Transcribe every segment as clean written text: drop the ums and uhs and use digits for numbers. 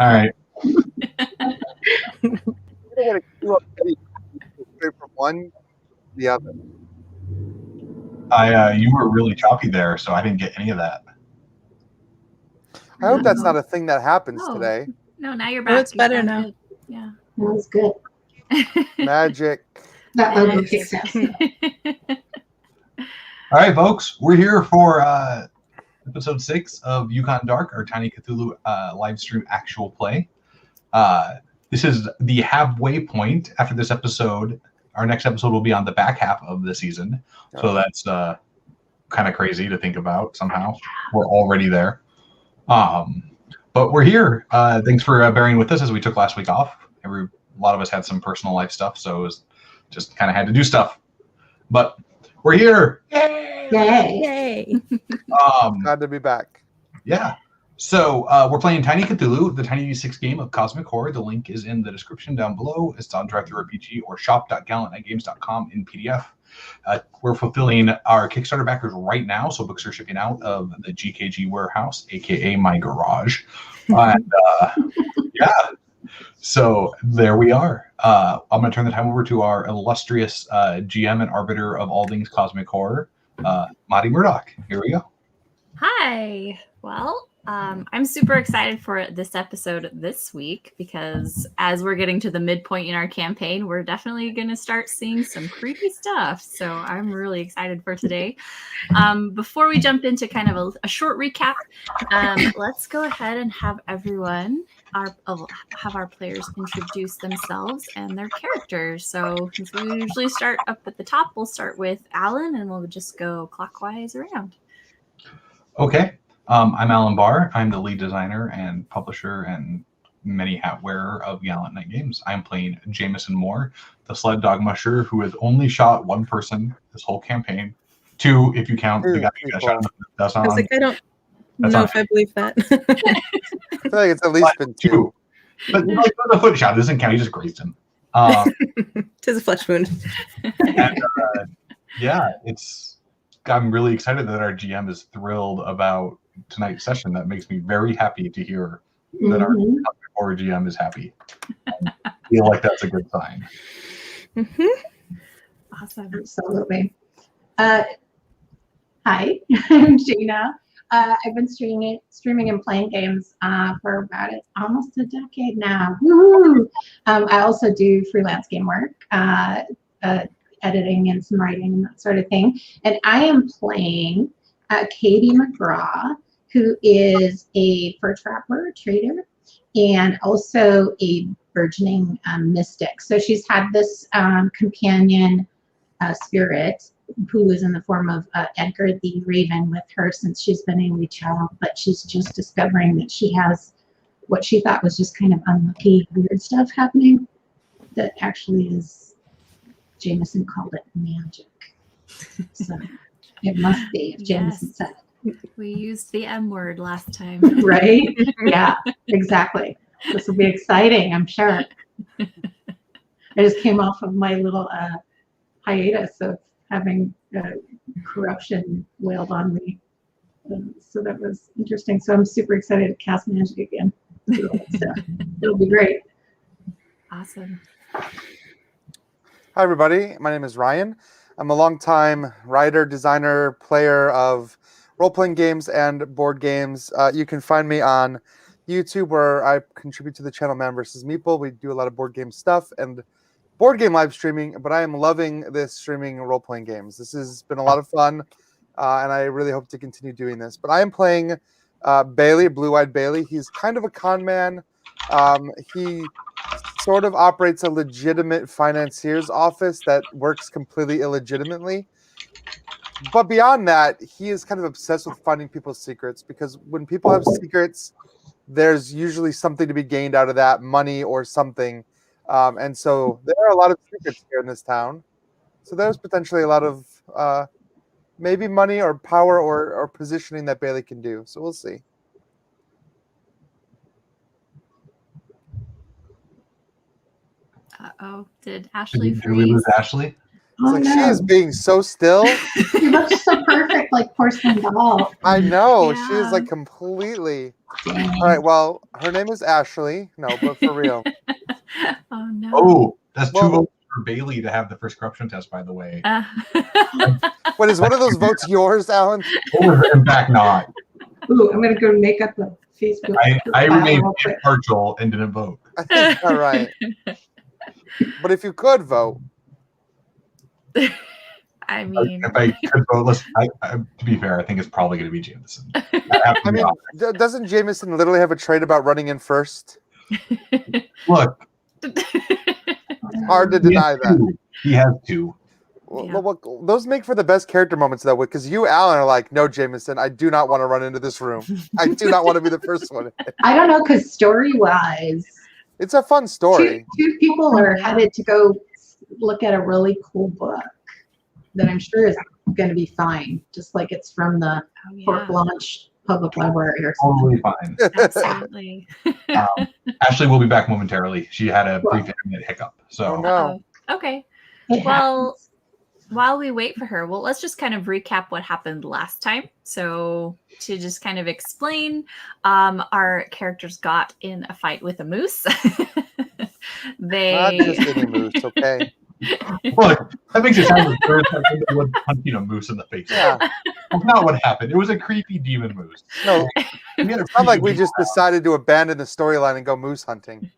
All right. Straight from one to the other. You were really choppy there, so I didn't get any of that. I hope that's not a thing that happens Oh. today. No, now you're back. Oh, it's better sound now. good. Yeah. That was good. Magic. That ugly success. All right, folks, we're here for episode 6 of Yukon Dark, our Tiny Cthulhu live stream actual play. This is the halfway point. After this episode, our next episode will be on the back half of the season. So that's kind of crazy to think about somehow. We're already there. But we're here. Thanks for bearing with us as we took last week off. A lot of us had some personal life stuff, so it was just kind of had to do stuff. But we're here. Yay! Yay! Glad to be back. Yeah. So we're playing Tiny Cthulhu, the Tiny D6 game of cosmic horror. The link is in the description down below. It's on DriveThruRPG or shop.gallantnightgames.com in PDF. We're fulfilling our Kickstarter backers right now, so books are shipping out of the GKG warehouse, aka my garage. And yeah, so there we are. I'm going to turn the time over to our illustrious GM and arbiter of all things cosmic horror, Maddie Murdoch. Here we go. Hi. Well, I'm super excited for this episode this week because as we're getting to the midpoint in our campaign, we're definitely going to start seeing some creepy stuff. So I'm really excited for today. Before we jump into kind of a short recap, let's go ahead and have everyone, have our players introduce themselves and their characters. So since we usually start up at the top, we'll start with Alan and we'll just go clockwise around. Okay. I'm Alan Bahr. I'm the lead designer and publisher and many hat wearer of Gallant Night Games. I'm playing Jameson Moore, the sled dog musher who has only shot one person this whole campaign. 2, if you count the guy who got shot. That's not I was like, I don't know if I believe that. I feel like it's at least been 2. But like, the foot shot doesn't count. He just grazed him. Tis a flesh wound. And, yeah, I'm really excited that our GM is thrilled about tonight's session. That makes me very happy to hear that our horror GM is happy. I feel like that's a good sign. Awesome. Absolutely. Hi, I'm Gina. I've been streaming and playing games for about almost a decade now. Woo! I also do freelance game work, editing and some writing and that sort of thing. And I am playing Katie McGraw, who is a fur trapper, trader, and also a burgeoning mystic. So she's had this companion spirit who is in the form of Edgar the Raven with her since she's been a wee child, but she's just discovering that she has what she thought was just kind of unlucky, weird stuff happening that actually is, Jameson called it magic. So it must be, if Jameson said it. We used the M word last time. Right? Yeah, exactly. This will be exciting, I'm sure. I just came off of my little hiatus of having corruption wailed on me. So that was interesting. So I'm super excited to cast magic again. So it'll be great. Awesome. Hi, everybody. My name is Ryan. I'm a longtime writer, designer, player of role-playing games and board games. You can find me on YouTube where I contribute to the channel Man vs. Meeple. We do a lot of board game stuff and board game live streaming, but I am loving this streaming role-playing games. This has been a lot of fun, and I really hope to continue doing this. But I am playing Bailey, Blue-Eyed Bailey. He's kind of a con man. He sort of operates a legitimate financier's office that works completely illegitimately. But beyond that, he is kind of obsessed with finding people's secrets, because when people have secrets, there's usually something to be gained out of that, money or something. And so there are a lot of secrets here in this town. So there's potentially a lot of maybe money or power or positioning that Bailey can do. So we'll see. Uh-oh. Did Ashley Did we lose freeze? Ashley? It's like, she is being so still. looks so perfect, like porcelain doll. I know. Yeah. She is like completely. Dang. All right. Well, her name is Ashley. No, but for real. Oh no. Oh, that's two Well- votes for Bailey to have the first corruption test, by the way. What is one of those votes yours, Alan? Or, in fact, not. Ooh, I'm gonna go make up a Facebook. I profile remained real quick. impartial and didn't vote. All right. But if you could vote, I mean, If I could vote, listen, to be fair, I think it's probably going to be Jameson. I mean, doesn't Jameson literally have a trait about running in first? Look, Hard to deny that. He has two. Yeah. Well, those make for the best character moments, though, because you, Alan, are like, no, Jameson, I do not want to run into this room. I do not want to be the first one. I don't know, because story-wise, It's a fun story. two people are headed to go look at a really cool book that I'm sure is going to be fine, just like it's from the Oh, yeah. Porte Blanche Public Library or something. Totally fine. Absolutely. Ashley will be back momentarily. She had a brief internet hiccup. So Oh, no. Okay. It Well, happens. while we wait for her, well, let's just kind of recap what happened last time. So to just kind of explain, our characters got in a fight with a moose. Not just any moose, okay? look, that makes it sound like third time was punching a moose in the face. Yeah. That's not what happened. It was a creepy demon moose. No, We had a it's not like we creepy just decided to abandon the storyline and go moose hunting.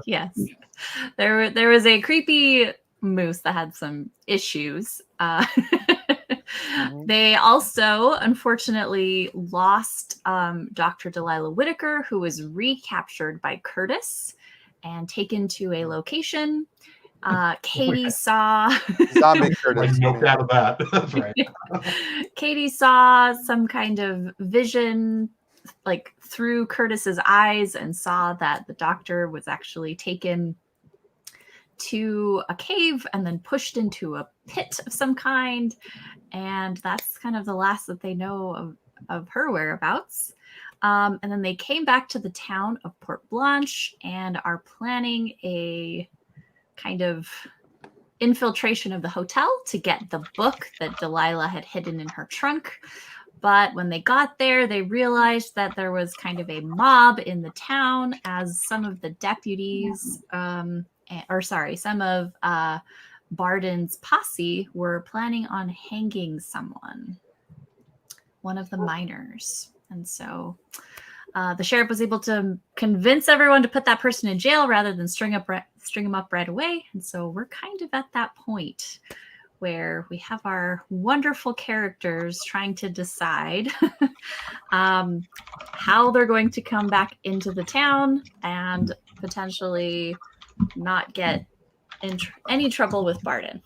Yes, there was a creepy moose that had some issues. They also unfortunately lost Dr. Delilah Whitaker, who was recaptured by Curtis and taken to a location. Katie saw Zombie Like, Curtis. no doubt of that. That's right. Katie saw some kind of vision like through Curtis's eyes and saw that the doctor was actually taken to a cave and then pushed into a pit of some kind. And that's kind of the last that they know of her whereabouts. And then they came back to the town of Porte Blanche and are planning a kind of infiltration of the hotel to get the book that Delilah had hidden in her trunk. But when they got there, they realized that there was kind of a mob in the town as some of the deputies, some of Barden's posse were planning on hanging someone, one of the miners. And so the sheriff was able to convince everyone to put that person in jail rather than string him up right away. And so we're kind of at that point where we have our wonderful characters trying to decide how they're going to come back into the town and potentially not get in any trouble with Barden.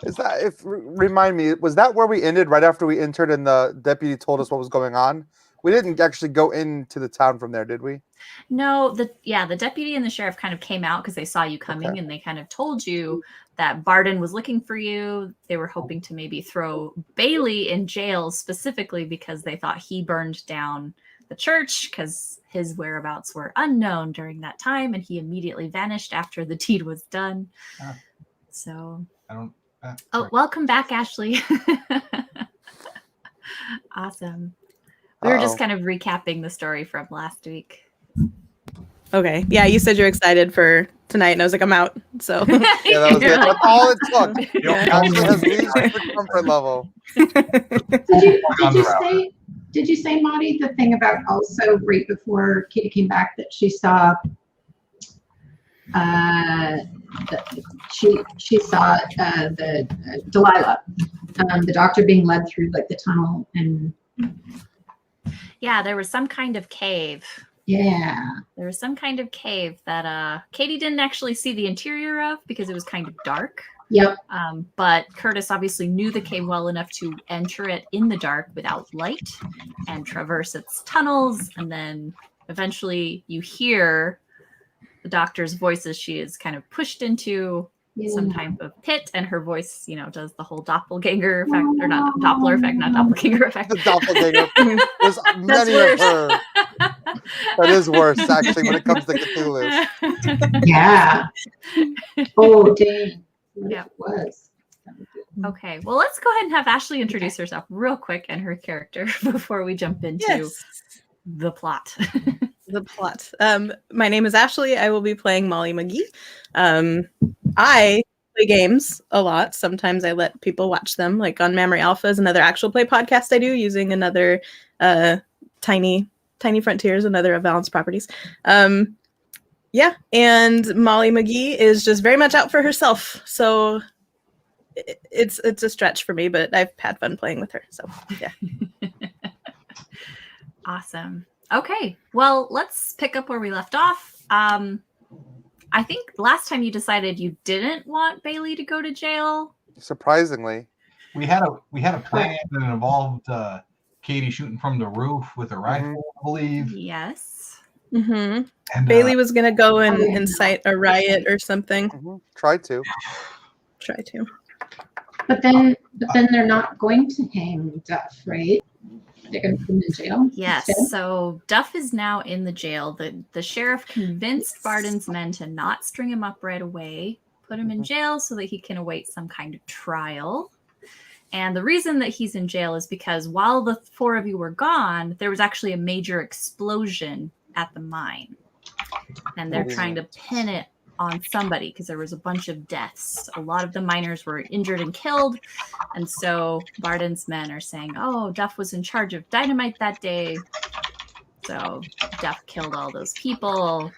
Is that remind me, was that where we ended right after we entered and the deputy told us what was going on? We didn't actually go into the town from there, did we? No, the deputy and the sheriff kind of came out because they saw you coming and they kind of told you that Barden was looking for you. They were hoping to maybe throw Bailey in jail specifically because they thought he burned down the church because his whereabouts were unknown during that time and he immediately vanished after the deed was done. So I don't. oh, welcome back, Ashley. Awesome. We were just kind of recapping the story from last week. Okay. Yeah, you said you're excited for tonight, and I was like, I'm out. So Yeah, that was it. That's all it took. Yeah. Ashley has reached the comfort level. Did you say, Maudie, the thing about also right before Katie came back that she saw she saw the Delilah, the doctor being led through like the tunnel and Yeah, there was some kind of cave. yeah. There was some kind of cave that Katie didn't actually see the interior of because it was kind of dark. Yep. But Curtis obviously knew the cave well enough to enter it in the dark without light and traverse its tunnels. And then eventually you hear the doctor's voice as she is kind of pushed into some type of pit, and her voice, does the whole doppelganger effect, or not Doppler effect, not doppelganger effect. The doppelganger. There's many of her. That is worse, actually, when it comes to Cthulhu. Yeah. Oh, dang. What Yeah. if it was? That would be- Okay, well, let's go ahead and have Ashley introduce herself real quick and her character before we jump into Yes. the plot. The plot. My name is Ashley. I will be playing Molly McGee. I play games a lot. Sometimes I let people watch them, like on Memory Alpha is another actual play podcast I do using another Tiny Frontiers, another of Valence Properties. Yeah, and Molly McGee is just very much out for herself. So it's a stretch for me, but I've had fun playing with her. So yeah. Awesome. Okay, well, let's pick up where we left off. I think last time you decided you didn't want Bailey to go to jail. Surprisingly. We had a plan that involved Katie shooting from the roof with a rifle, I believe. Yes. Mm-hmm. And Bailey was gonna go and incite a riot or something. Try to. Try to. But then they're not going to hang Duff, right? They're going to put him in jail. Yes. instead? So Duff is now in the jail. The sheriff convinced Barden's men to not string him up right away, put him in jail so that he can await some kind of trial. And the reason that he's in jail is because while the four of you were gone, there was actually a major explosion at the mine. And they're trying to pin it on somebody because there was a bunch of deaths. A lot of the miners were injured and killed. And so Barden's men are saying, oh, Duff was in charge of dynamite that day. So Duff killed all those people.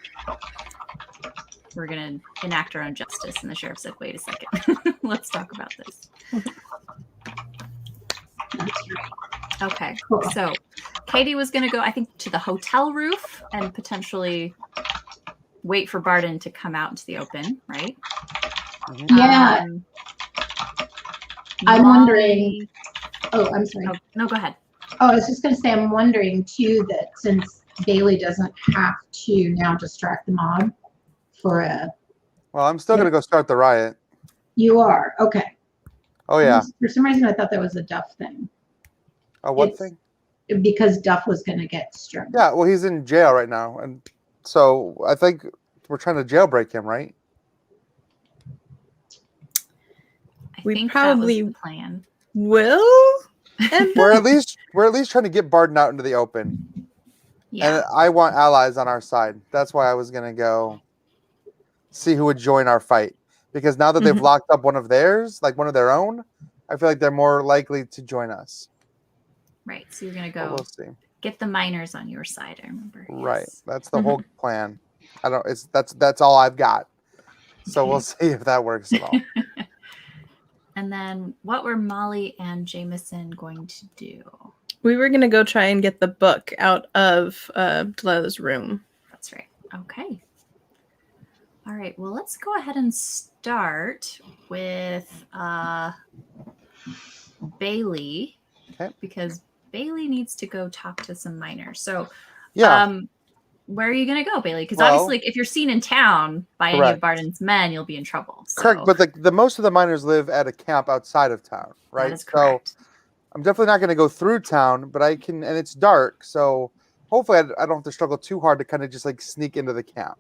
We're going to enact our own justice. And the sheriff said, wait a second. Let's talk about this. That's right. Okay. Cool. So Katie was going to go, I think, to the hotel roof and potentially wait for Barden to come out into the open, right? Yeah. I'm wondering. Oh, I'm sorry. Oh, no, go ahead. Oh, I was just going to say, I'm wondering too that since Bailey doesn't have to now distract the mob for a. Well, I'm still going to go start the riot. You are okay. Oh, yeah. For some reason, I thought that was a Duff thing. Oh, what It's- thing? Because Duff was going to get struck. Yeah, well, he's in jail right now. And so I think we're trying to jailbreak him, right? I We think probably- that was the plan. Will? And We're at least trying to get Barden out into the open. Yeah. And I want allies on our side. That's why I was going to go see who would join our fight. Because now that they've locked up one of theirs, like one of their own, I feel like they're more likely to join us. Right. So you're going to But go we'll see. get the miners on your side, I remember. Right. Yes. That's the whole plan. That's all I've got. So we'll see if that works at all. And then what were Molly and Jameson going to do? we were gonna go try and get the book out of Delilah's room. That's right. Okay. All right. Well, let's go ahead and start with Bailey. Okay. Because Bailey needs to go talk to some miners. So, Yeah. where are you going to go, Bailey? Because Well, obviously, if you're seen in town by any of correct. Barden's men, you'll be in trouble. So Correct. But the most of the miners live at a camp outside of town, right? that is correct. So I'm definitely not going to go through town, but I can, and it's dark. So hopefully I don't have to struggle too hard to kind of just like sneak into the camp,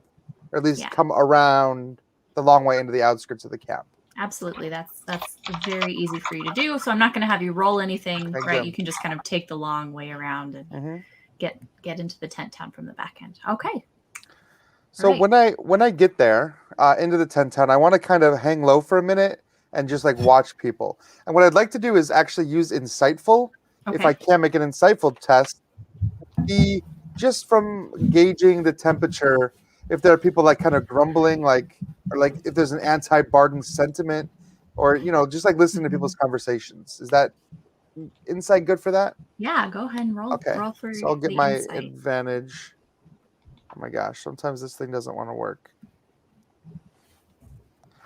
or at least Yeah. come around the long way into the outskirts of the camp. Absolutely. That's very easy for you to do. So I'm not going to have you roll anything, Thank right? you. You can just kind of take the long way around and Mm-hmm. get into the tent town from the back end. Okay. So Right. when I get there into the tent town, I want to kind of hang low for a minute and just like watch people. And what I'd like to do is actually use insightful. Okay. If I can make an insightful test, be just from gauging the temperature. If there are people like kind of grumbling, like or like if there's an anti-Barden sentiment, or just like listening to people's conversations. Is that insight good for that? Yeah, go ahead and roll. Okay. Roll for So I'll get the my insight. advantage. Oh my gosh, sometimes this thing doesn't want to work.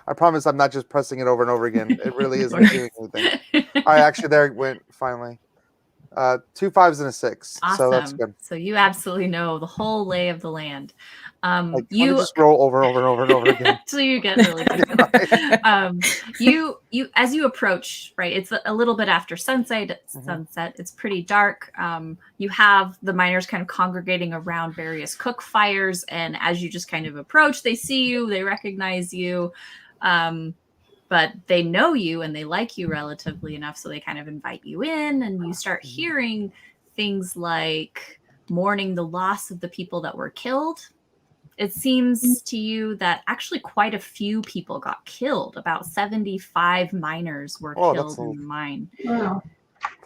I promise I'm not just pressing it over and over again. It really isn't doing anything. All right, actually, there it went finally. 2 5s and a 6. Awesome. So that's good. So you absolutely know the whole lay of the land. Like, let me You just roll over and over and over and over again. until you get really good. You as you approach, right? It's a little bit after sunset. Mhm. It's pretty dark. You have the miners kind of congregating around various cook fires, and as you just kind of approach, they see you, they recognize you. but they know you and they like you relatively enough, so they kind of invite you in, and you start hearing things like mourning the loss of the people that were killed. It seems to you that actually quite a few people got killed. About 75 miners were killed in the mine. Wow.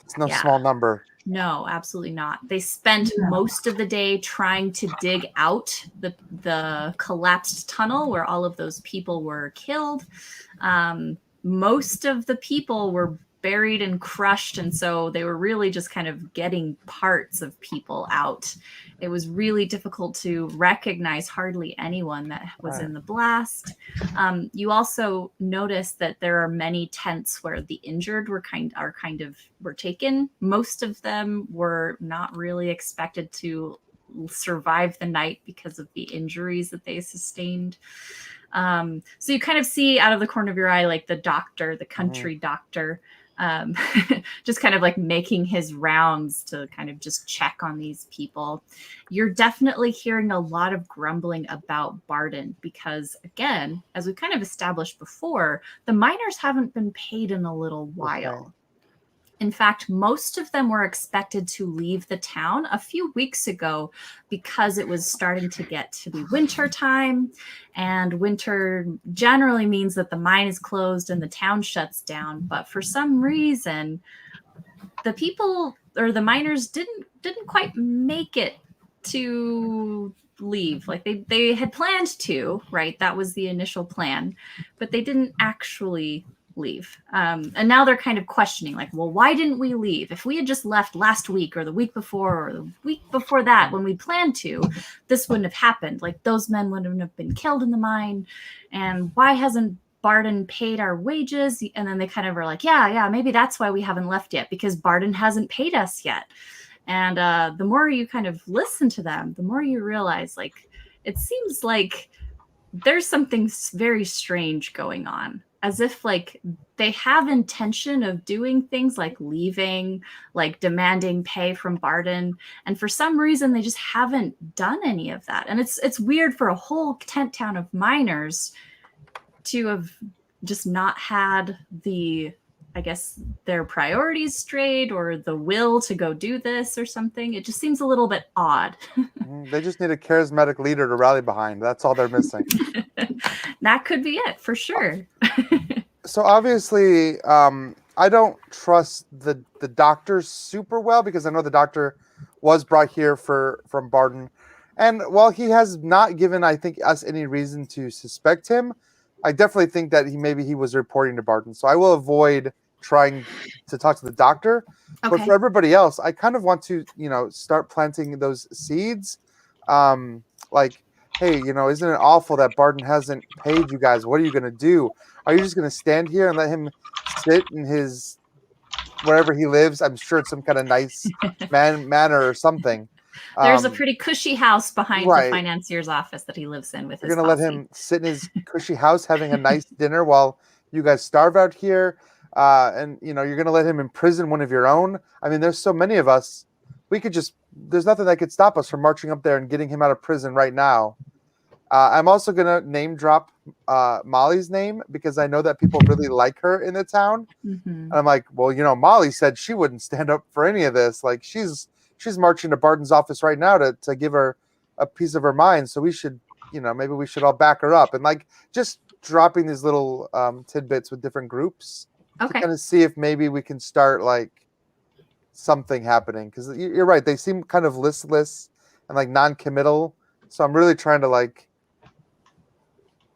It's no small number. No, absolutely not. They spent most of the day trying to dig out the collapsed tunnel where all of those people were killed. Most of the people were buried and crushed, and so they were really just kind of getting parts of people out. It was really difficult to recognize hardly anyone that was in the blast. You also notice that there are many tents where the injured were taken. Most of them were not really expected to survive the night because of the injuries that they sustained. So you kind of see out of the corner of your eye, like the doctor, the country doctor, just kind of like making his rounds to kind of just check on these people. You're definitely hearing a lot of grumbling about Barden because, again, as we kind of established before, the miners haven't been paid in a little while. Okay. In fact, most of them were expected to leave the town a few weeks ago because it was starting to get to be winter time, and winter generally means that the mine is closed and the town shuts down. But for some reason, the people or the miners didn't quite make it to leave. Like they had planned to, right? That was the initial plan, but they didn't actually leave. And now they're kind of questioning, like, well, why didn't we leave? If we had just left last week or the week before or the week before that when we planned to, this wouldn't have happened. Like, those men wouldn't have been killed in the mine. And why hasn't Barden paid our wages? And then they kind of are like, yeah, maybe that's why we haven't left yet, because Barden hasn't paid us yet. And the more you kind of listen to them, the more you realize, like, it seems like there's something very strange going on. As if like they have intention of doing things like leaving, like demanding pay from Barden, and for some reason they just haven't done any of that. And it's weird for a whole tent town of miners to have just not had I guess their priorities straight or the will to go do this or something. It just seems a little bit odd. They just need a charismatic leader to rally behind. That's all they're missing. That could be it for sure. So obviously, I don't trust the doctor super well because I know the doctor was brought here from Barden. And while he has not given, I think, us any reason to suspect him, I definitely think that maybe he was reporting to Barden. So I will avoid trying to talk to the doctor. Okay. But for everybody else, I kind of want to, start planting those seeds. Like, hey, isn't it awful that Barden hasn't paid you guys? What are you going to do? Are you just going to stand here and let him sit in his, wherever he lives? I'm sure it's some kind of nice manor or something. There's a pretty cushy house behind right. the financier's office that he lives in with his You're going to let him sit in his cushy house having a nice dinner while you guys starve out here. And, you're going to let him imprison one of your own. I mean, there's so many of us. There's nothing that could stop us from marching up there and getting him out of prison right now. I'm also going to name drop Molly's name because I know that people really like her in the town. Mm-hmm. And I'm like, well, Molly said she wouldn't stand up for any of this. Like, she's marching to Barden's office right now to give her a piece of her mind. So we should, maybe we should all back her up. And like just dropping these little tidbits with different groups to kind of see if maybe we can start like something happening. Because you're right. They seem kind of listless and like non-committal. So I'm really trying to like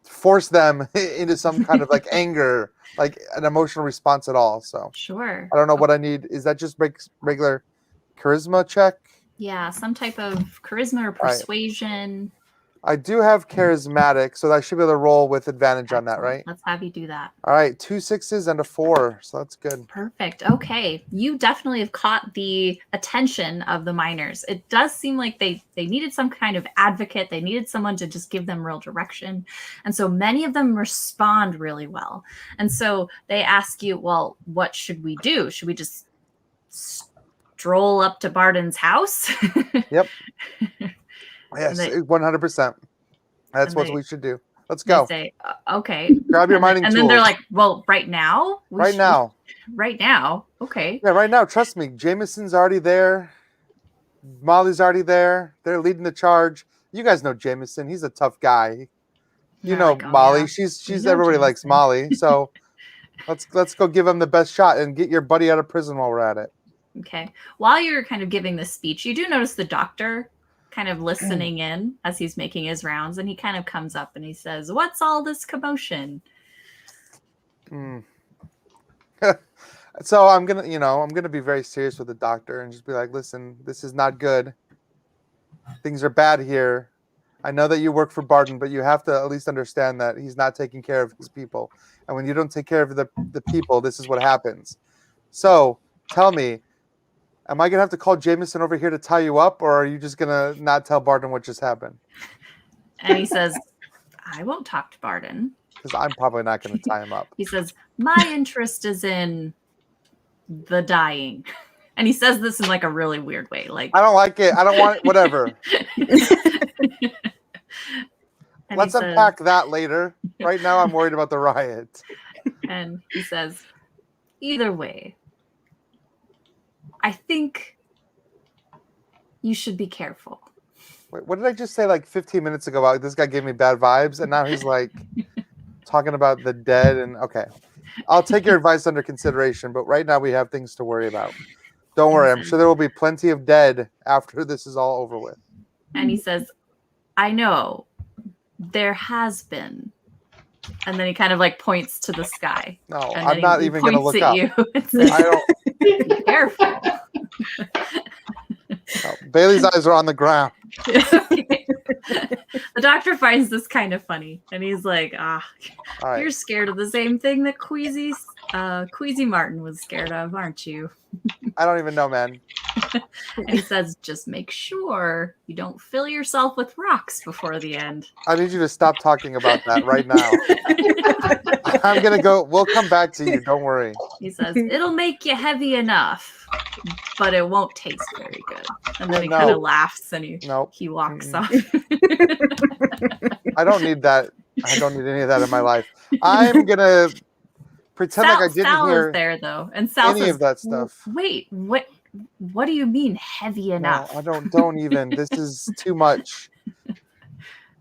force them into some kind of like anger, like an emotional response at all. So sure. I don't know what I need. Is that just regular charisma check? Yeah, some type of charisma or persuasion. I do have charismatic, so I should be able to roll with advantage on that, right? Let's have you do that. All right, 2 6s and a 4, so that's good. Perfect. Okay, you definitely have caught the attention of the miners. It does seem like they needed some kind of advocate. They needed someone to just give them real direction. And so many of them respond really well. And so they ask you, well, what should we do? Should we just stroll up to Barden's house? Yep. Yes, 100%. That's what we should do. Let's go. They say, okay. Grab your mining And tools. then they're like, well, right now? Right now. Right now. Okay. Yeah, right now. Trust me. Jameson's already there. Molly's already there. They're leading the charge. You guys know Jameson. He's a tough guy. You They're know like, oh, Molly. yeah. She's We know everybody likes Jameson. Molly. So let's go give him the best shot and get your buddy out of prison while we're at it. Okay. While you're kind of giving this speech, you do notice the doctor kind of listening in as he's making his rounds, and he kind of comes up and he says, "What's all this commotion?" So I'm gonna be very serious with the doctor and just be like, listen, this is not good. Things are bad here. I know that you work for Barton, but you have to at least understand that he's not taking care of his people. And when you don't take care of the people, this is what happens. So tell me, am I gonna have to call Jameson over here to tie you up, or are you just gonna not tell Barton what just happened? And he says, "I won't talk to Barton." Because I'm probably not gonna tie him up. He says, "My interest is in the dying." And he says this in like a really weird way. Like, I don't like it. I don't want it. Whatever. and Let's he says- unpack that later. Right now, I'm worried about the riot. And he says, "Either way, I think you should be careful." Wait, what did I just say like 15 minutes ago about this guy gave me bad vibes, and now he's like talking about the dead and okay. I'll take your advice under consideration, but right now we have things to worry about. Don't worry, I'm sure there will be plenty of dead after this is all over with. And he says, "I know there has been." And then he kind of like points to the sky. No, And I'm then not he even going to points look at up. you and says, I don't. "Be careful." No. Bailey's eyes are on the ground. The doctor finds this kind of funny, and he's like, All right. "You're scared of the same thing that Queasy Martin was scared of, aren't you?" I don't even know, man. And he says, "Just make sure you don't fill yourself with rocks before the end." I need you to stop talking about that right now. I'm going to go. We'll come back to you. Don't worry. He says, "It'll make you heavy enough, but it won't taste very good." And then he No. kind of laughs and Nope. he walks Mm-mm. off. I don't need that. I don't need any of that in my life. I'm going to pretend like I didn't Sal hear is there though, and Sal any says, of that stuff. "Wait, what do you mean heavy enough?" No, I don't even. This is too much.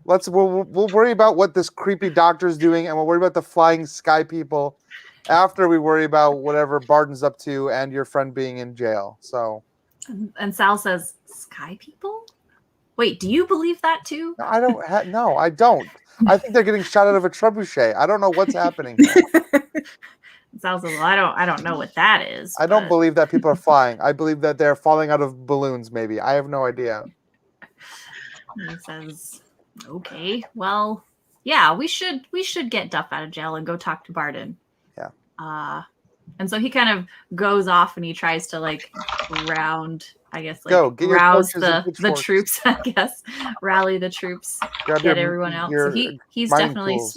We'll worry about what this creepy doctor's doing, and we'll worry about the flying sky people after we worry about whatever Barton's up to and your friend being in jail. So And Sal says, "Sky people? Wait, do you believe that too?" no, I don't. No, I don't. I think they're getting shot out of a trebuchet. I don't know what's happening here. Sal says, "Well, I don't know what that is." I don't but-" believe that people are flying. I believe that they're falling out of balloons. Maybe I have no idea. And he says, "Okay, well, yeah, we should get Duff out of jail and go talk to Barton." Yeah. And so he kind of goes off and he tries to like round, I guess, like Go, get your rouse torches and the pitchforks. troops, I guess, rally the troops, Grab get your- everyone out. your So he's mining definitely tools.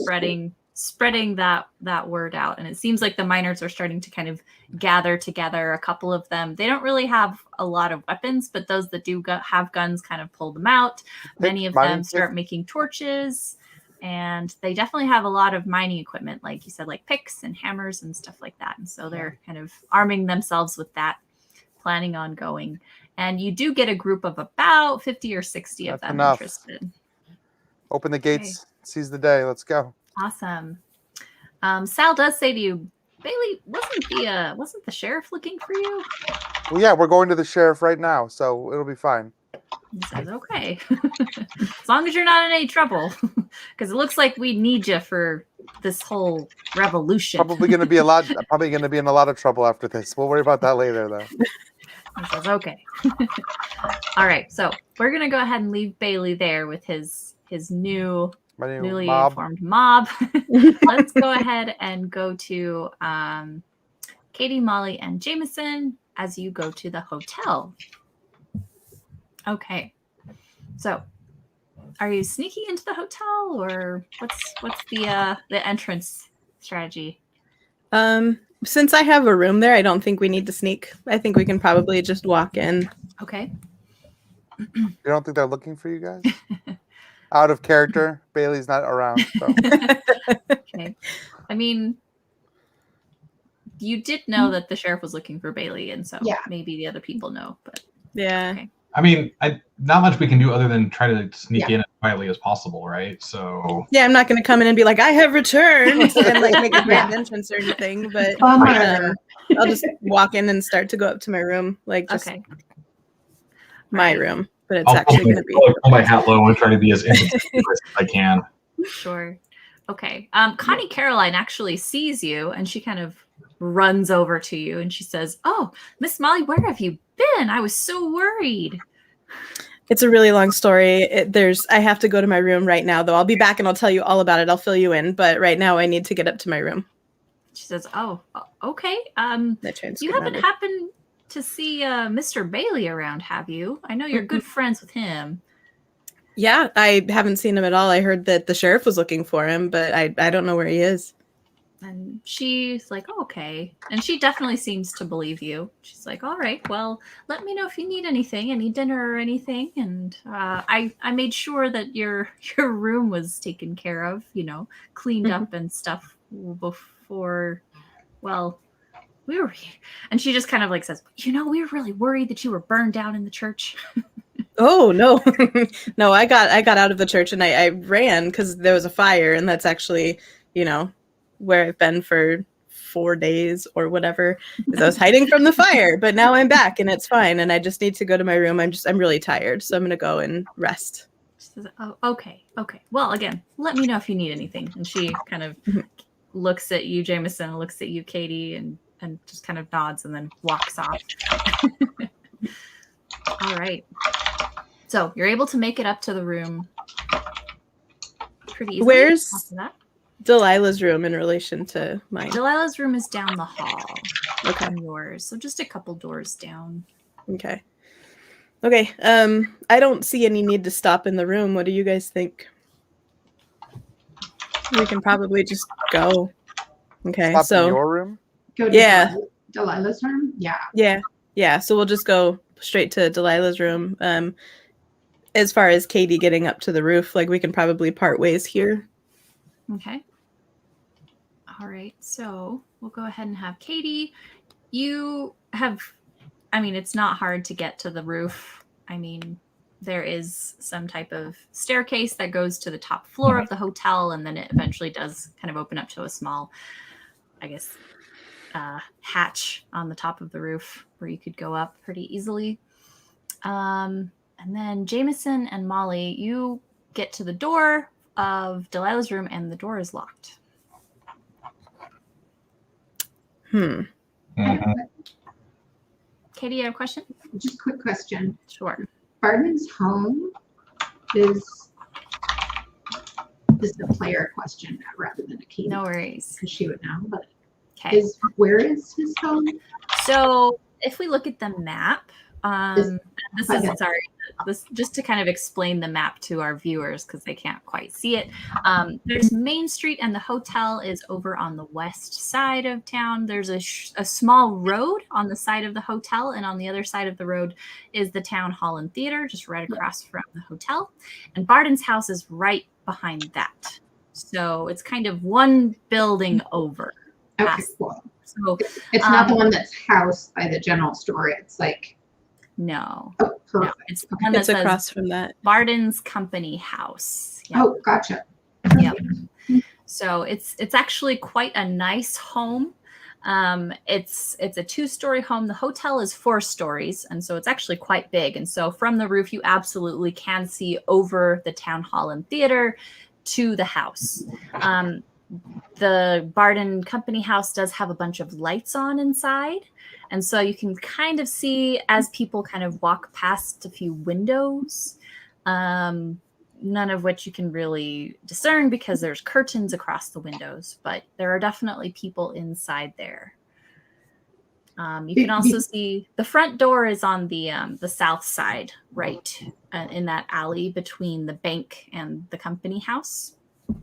spreading that word out, and it seems like the miners are starting to kind of gather together. A couple of them, they don't really have a lot of weapons, but those that do have guns kind of pull them out. Many of mining them start making torches, and they definitely have a lot of mining equipment, like you said, like picks and hammers and stuff like that. And so they're kind of arming themselves with that, planning on going. And you do get a group of about 50 or 60 of That's them enough. interested. Open the gates. Seize the day. Let's go. Awesome. Sal does say to you, "Bailey, wasn't the sheriff looking for you?" Well, yeah, we're going to the sheriff right now, so it'll be fine. He says, "Okay, as long as you're not in any trouble, because it looks like we need you for this whole revolution." Probably going to be in a lot of trouble after this. We'll worry about that later, though. He says, "Okay." All right, so we're gonna go ahead and leave Bailey there with his My name is newly Mob. formed mob. Let's go ahead and go to Katie, Molly, and Jameson as you go to the hotel. Okay, so are you sneaking into the hotel, or what's the entrance strategy? Since I have a room there, I don't think we need to sneak. I think we can probably just walk in. Okay. You don't think they're looking for you guys? out of character. Bailey's not around. So. Okay. I mean, you did know that the sheriff was looking for Bailey, and so Yeah. maybe the other people know. But Yeah. Okay. I mean, not much we can do other than try to sneak in as quietly as possible, right? So Yeah, I'm not going to come in and be like, I have returned and like make a grand entrance or anything, but Bummer. I'll just walk in and start to go up to my room, like just okay. my Right. room. But it's I'll actually going to be. pull my hat low and try to be as inconspicuous as I can. Sure. Okay. Connie Caroline actually sees you, and she kind of runs over to you, and she says, "Oh, Miss Molly, where have you been? I was so worried." It's a really long story. I have to go to my room right now, though. I'll be back and I'll tell you all about it. I'll fill you in. But right now, I need to get up to my room. She says, "Oh, okay. That You haven't happened to see Mr. Bailey around, have you? I know you're good friends with him." Yeah, I haven't seen him at all. I heard that the sheriff was looking for him, but I don't know where he is. And she's like, oh, okay. And she definitely seems to believe you. She's like, all right, well, let me know if you need anything, any dinner or anything. And I made sure that your room was taken care of, cleaned up and stuff before, well, we were here. And she just kind of like says, we were really worried that you were burned down in the church. Oh, no. No, I got out of the church and I ran because there was a fire. And that's actually, where I've been for 4 days or whatever, because I was hiding from the fire, but now I'm back and it's fine. And I just need to go to my room. I'm really tired. So I'm going to go and rest. She says, oh, okay. Well, again, let me know if you need anything. And she kind of looks at you, Jameson, looks at you, Katie, and just kind of nods and then walks off. All right. So you're able to make it up to the room pretty easily. Where's after that. Delilah's room in relation to mine? Delilah's room is down the hall. Okay. From yours. So just a couple doors down. Okay. I don't see any need to stop in the room. What do you guys think? We can probably just go. Okay. Stop in your room? Go to Yeah. Delilah's room? Yeah. Yeah. So we'll just go straight to Delilah's room. As far as Katie getting up to the roof, like we can probably part ways here. Okay. All right. So we'll go ahead and have Katie. You have, it's not hard to get to the roof. There is some type of staircase that goes to the top floor of the hotel, and then it eventually does kind of open up to a small, hatch on the top of the roof where you could go up pretty easily. And then Jameson and Molly, you get to the door of Delilah's room, and the door is locked. Mhm. Katie, you have a question? Just a quick question. Sure. Barden's home is the player question rather than a key. No worries. Because she would know, but Okay. where is his home? So if we look at the map, this just to kind of explain the map to our viewers because they can't quite see it. There's Main Street, and the hotel is over on the west side of town. There's a small road on the side of the hotel, and on the other side of the road is the town hall and theater, just right across from the hotel. And Barden's house is right behind that. So it's kind of one building over. Okay, cool. So it's not the one that's housed by the general store. It's like no. Oh, perfect. No, it's the one that It's says across from that. Barden's Company House. Yep. Oh, gotcha. Yep. So it's actually quite a nice home. It's a 2-story home. The hotel is 4 stories, and so it's actually quite big. And so from the roof, you absolutely can see over the town hall and theater to the house. The Barden Company House does have a bunch of lights on inside. And so you can kind of see as people kind of walk past a few windows, none of which you can really discern because there's curtains across the windows, but there are definitely people inside there. You can also see the front door is on the south side, right in that alley between the bank and the company house.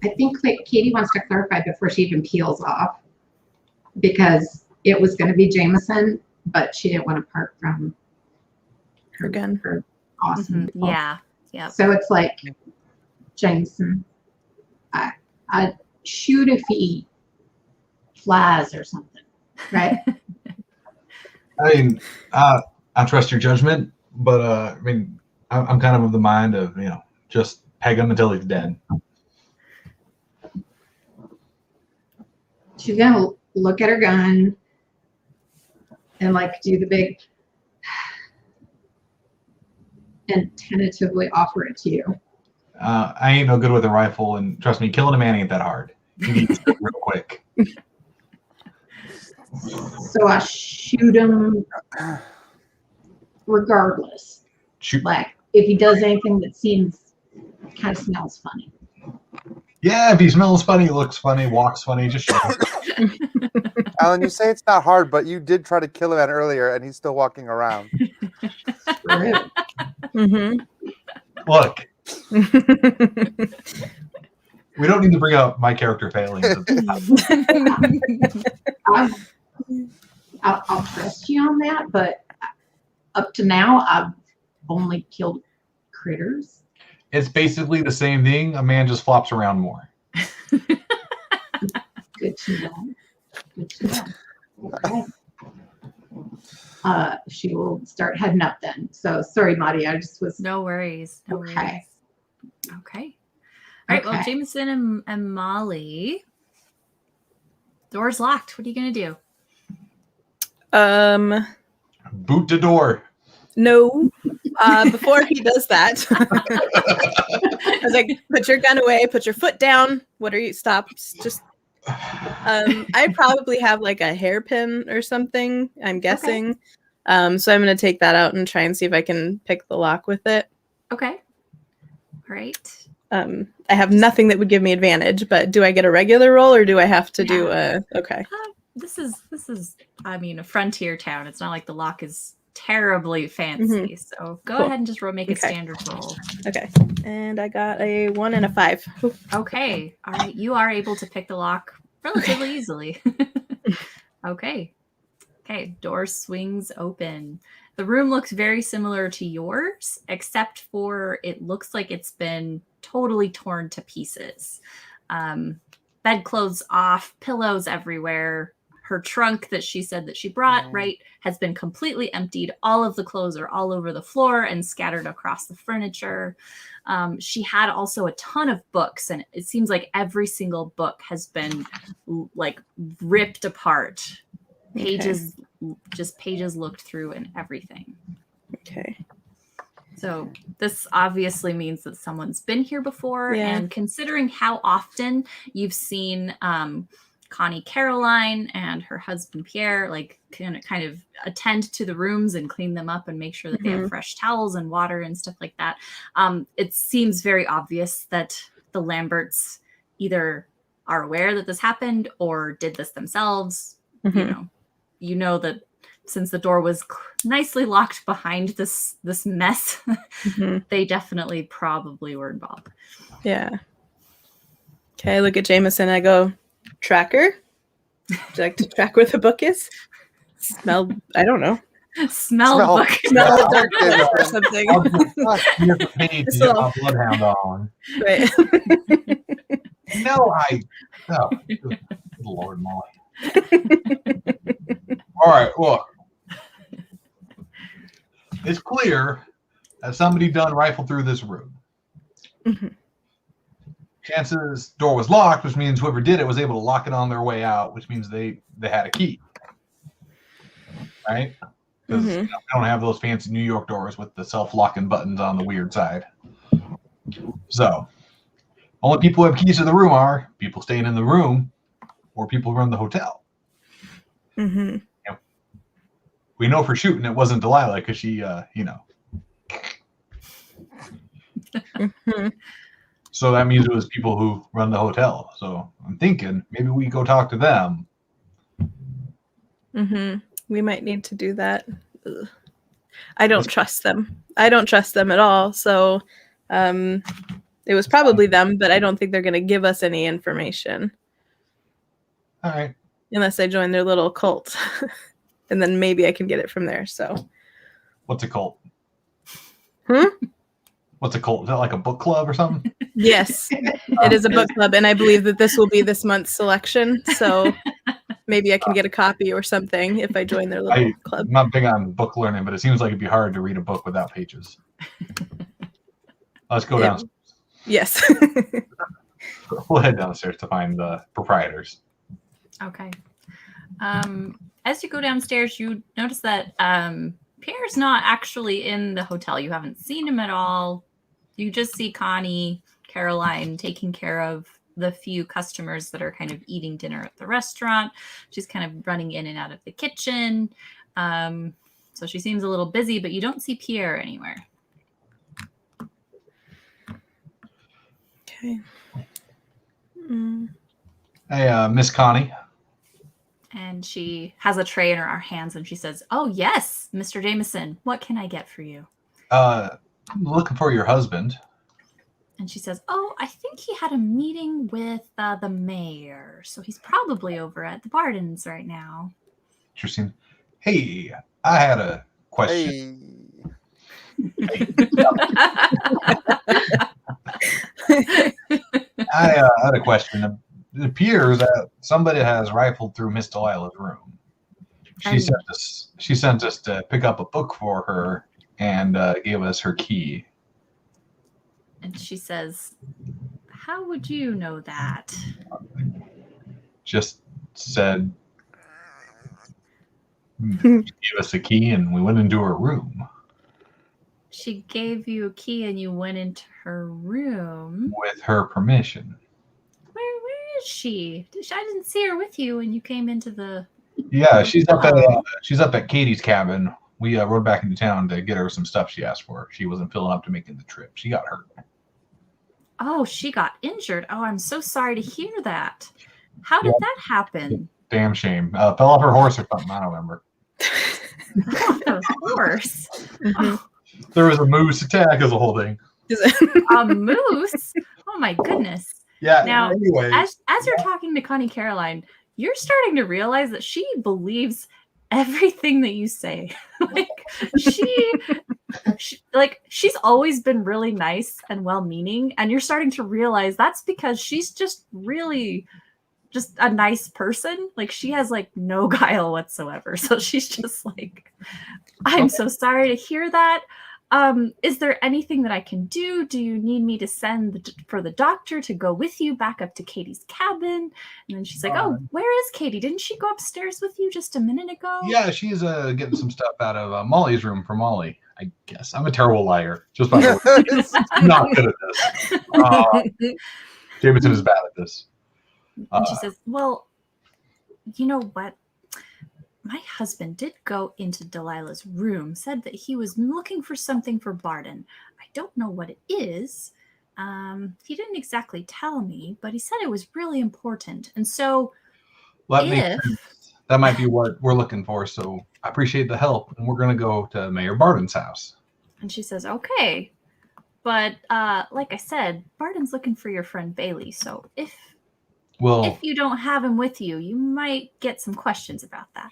I think that Katie wants to clarify before she even peels off, because it was going to be Jameson, but she didn't want to part from her awesome. Yeah. So it's like Jameson, I'd shoot if he flies or something, right? I mean, I trust your judgment, but I mean, I'm kind of the mind of just peg him until he's dead. She's gonna look at her gun and like do the big and tentatively offer it to you. I ain't no good with a rifle, and trust me, killing a man ain't that hard. You need to do it real quick. So I shoot him regardless. Shoot. Like if he does anything that seems kind of smells funny. Yeah, if he smells funny, looks funny, walks funny, just shoot him. Alan, you say it's not hard, but you did try to kill a man earlier, and he's still walking around. True. Mm-hmm. Look, we don't need to bring up my character failings. I'll trust you on that, but up to now, I've only killed critters. It's basically the same thing. A man just flops around more. Good to know. Good to know. Okay. She will start heading up then. So sorry, Maddie, I just was. No worries. No Okay. worries. Okay. All right. Well, Okay. Jameson and Molly, door's locked. What are you gonna do? Boot the door. No. Before he does that, I was like, put your gun away, put your foot down. What are you? Stop. Just. I probably have like a hairpin or something, I'm guessing. So I'm going to take that out and try and see if I can pick the lock with it. Okay. All right. I have nothing that would give me advantage, but do I get a regular roll or do I have to do a... Okay. This is, I mean, a frontier town. It's not like the lock is terribly fancy. So go ahead and just make a standard roll. Okay. And I got a 1 and a 5. Okay. All right. You are able to pick the lock relatively easily. Okay. Okay. Door swings open. The room looks very similar to yours, except for it looks like it's been totally torn to pieces. Bedclothes off, pillows everywhere. Her trunk that she said that she brought, has been completely emptied. All of the clothes are all over the floor and scattered across the furniture. She had also a ton of books, and it seems like every single book has been like ripped apart. Pages, just pages looked through and everything. Okay. So this obviously means that someone's been here before. Yeah. And considering how often you've seen Connie Caroline and her husband Pierre like kind of attend to the rooms and clean them up and make sure that they have fresh towels and water and stuff like that, it seems very obvious that the Lamberts either are aware that this happened or did this themselves. You know that since the door was nicely locked behind this mess, they definitely probably were involved. Yeah. Okay, I look at Jameson. I go, tracker? Would you like to track where the book is? Smell, I don't know. Smell the book. Smell the dark or something. Here's the page to get my bloodhound on. Right. No, good Lord, Molly. All right, look. It's clear that somebody done rifled through this room. Chances door was locked, which means whoever did it was able to lock it on their way out, which means they had a key. Right? Because we don't have those fancy New York doors with the self-locking buttons on the weird side. So, only people who have keys to the room are people staying in the room or people who run the hotel. We know for shooting it wasn't Delilah because she, So that means it was people who run the hotel. So I'm thinking maybe we go talk to them. We might need to do that. Ugh. I don't trust them. I don't trust them at all. So it was probably them, but I don't think they're going to give us any information. All right. Unless I join their little cult. And then maybe I can get it from there. So, what's a cult? What's it called? Is that like a book club or something? Yes, it is a book club, and I believe that this will be this month's selection. So maybe I can get a copy or something if I join their little club. I'm not big on book learning, but it seems like it'd be hard to read a book without pages. Let's go downstairs. Yes. We'll head downstairs to find the proprietors. Okay. As you go downstairs, you notice that Pierre's not actually in the hotel. You haven't seen him at all. You just see Connie, Caroline taking care of the few customers that are kind of eating dinner at the restaurant. She's kind of running in and out of the kitchen. So she seems a little busy, but you don't see Pierre anywhere. Okay. Hey, Miss Connie. And she has a tray in her hands and she says, "Oh, yes, Mr. Jameson, what can I get for you?" I'm looking for your husband. And she says, "Oh, I think he had a meeting with the mayor. So he's probably over at the Bardens right now." Interesting. Hey, I had a question. I had a question. It appears that somebody has rifled through Miss Delilah's room. She sent us to pick up a book for her and gave us her key. And she says, "How would you know that?" Just said, she gave us a key and we went into her room. She gave you a key and you went into her room. With her permission. Where is she? I didn't see her with you when you came into the... Yeah, she's up at Katie's cabin. We rode back into town to get her some stuff she asked for. She wasn't feeling up to making the trip. She got hurt. Oh, she got injured. Oh, I'm so sorry to hear that. How did that happen? Damn shame. Fell off her horse or something. I don't remember. Her horse? Oh, There was a moose attack as a whole thing. a moose? Oh my goodness. Yeah. Now, anyway, as you're talking to Connie Caroline, you're starting to realize that she believes everything that you say. She's always been really nice and well-meaning, and you're starting to realize that's because she's just really just a nice person. Like, she has like no guile whatsoever. So she's just like, "I'm so sorry to hear that. Is there anything that I can do? Do you need me to send for the doctor to go with you back up to Katie's cabin?" And then she's like, "Oh, where is Katie? Didn't she go upstairs with you just a minute ago?" Yeah, she's getting some stuff out of Molly's room for Molly, I guess. I'm a terrible liar. Just by the way. I'm not good at this. Jameson is bad at this. And she says, "Well, you know what? My husband did go into Delilah's room, said that he was looking for something for Barden. I don't know what it is. He didn't exactly tell me, but he said it was really important. And so that might be what we're looking for. So I appreciate the help. And we're going to go to Mayor Barden's house." And she says, "Okay. But like I said, Barden's looking for your friend Bailey. So if you don't have him with you, you might get some questions about that."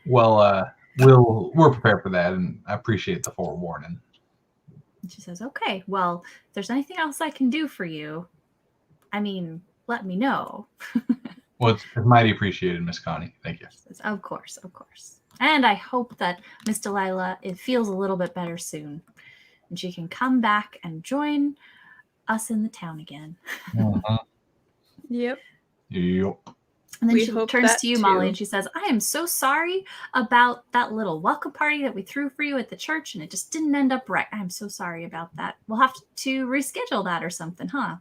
Well, we're prepared for that, and I appreciate the forewarning. And she says, "Okay, well, if there's anything else I can do for you, I mean, let me know." Well, it's mighty appreciated, Miss Connie. Thank you. She says, "Of course. And I hope that Miss Delilah, it feels a little bit better soon, and she can come back and join us in the town again." Uh-huh. Yep. Yep. And then We she hope turns that to you, too. Molly, and she says, "I am so sorry about that little welcome party that we threw for you at the church, and it just didn't end up right. I'm so sorry about that. We'll have to reschedule that or something, huh?"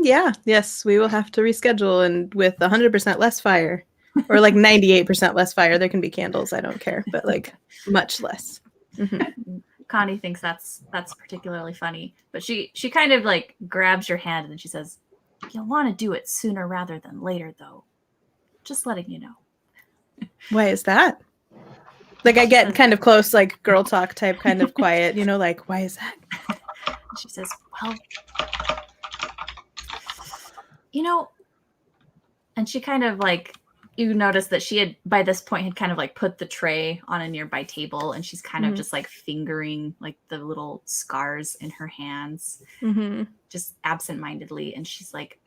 Yeah. Yes, we will have to reschedule, and with 100% less fire, or like 98% less fire. There can be candles. I don't care, but like much less. Mm-hmm. Connie thinks that's particularly funny, but she kind of like grabs your hand and then she says, "You'll want to do it sooner rather than later, though. Just letting you know." Why is that? Like, I get kind of close, like girl talk type, kind of quiet, like, why is that? And she says, "Well, and she kind of like you notice that she had by this point had kind of like put the tray on a nearby table, and she's kind of just like fingering like the little scars in her hands, just absentmindedly. And she's like,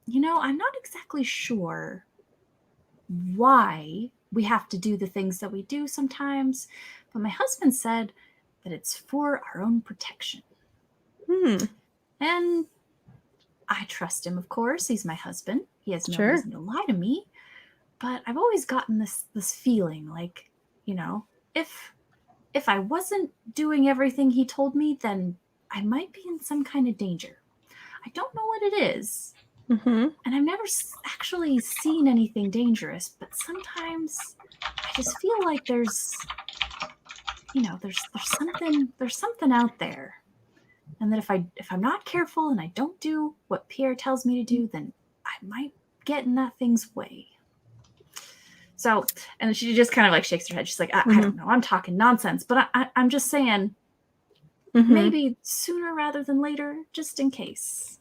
I'm not exactly sure why we have to do the things that we do sometimes, but my husband said that it's for our own protection. And I trust him, of course. He's my husband. He has no reason to lie to me. But I've always gotten this feeling like, if I wasn't doing everything he told me, then I might be in some kind of danger. I don't know what it is. And I've never actually seen anything dangerous, but sometimes I just feel like there's something out there. And that if I'm not careful and I don't do what Pierre tells me to do, then I might get in that thing's way. So, and she just kind of like shakes her head. She's like, I don't know, I'm talking nonsense, but I'm just saying maybe sooner rather than later, just in case.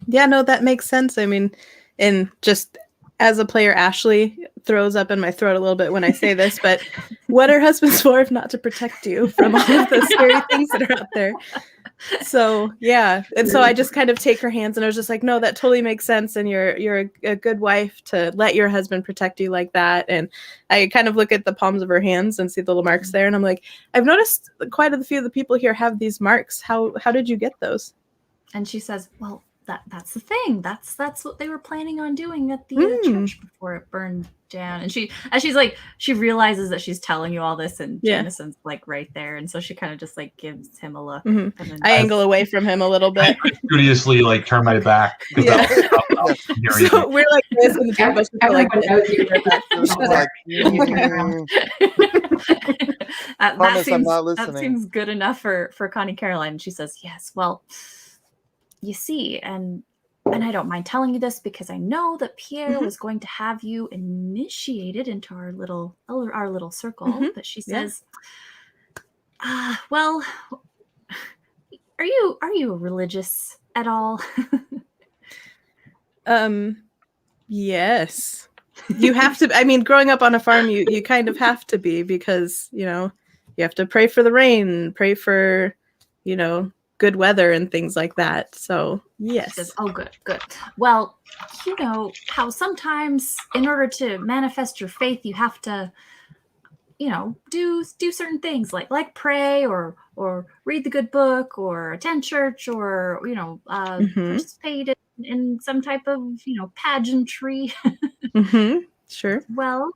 Yeah, no, that makes sense. I mean, and just as a player, Ashley throws up in my throat a little bit when I say this, but what are husbands for if not to protect you from all of the scary things that are out there? So yeah, and so I just kind of take her hands, and I was just like, no, that totally makes sense, and you're a good wife to let your husband protect you like that. And I kind of look at the palms of her hands and see the little marks there, and I'm like, I've noticed quite a few of the people here have these marks. How did you get those? And she says, well, that's the thing. That's what they were planning on doing at the church before it burned down. And she realizes that she's telling you all this, and Jameson's like right there, and so she kind of just like gives him a look. And then I angle away from him a little bit. I studiously like turn my back. Yeah. So we're like this, and the two of us are like that seems good enough for Connie Caroline. And she says, yes, well, you see, and I don't mind telling you this because I know that Pierre was going to have you initiated into our little circle. But she says, well, are you religious at all? Yes. You have to. I mean, growing up on a farm, you kind of have to be, because you have to pray for the rain, pray for good weather and things like that. So yes. She says, oh, good. Well, you know how sometimes in order to manifest your faith, you have to, do certain things like pray or read the good book or attend church or, participate in some type of, pageantry. Sure. Well,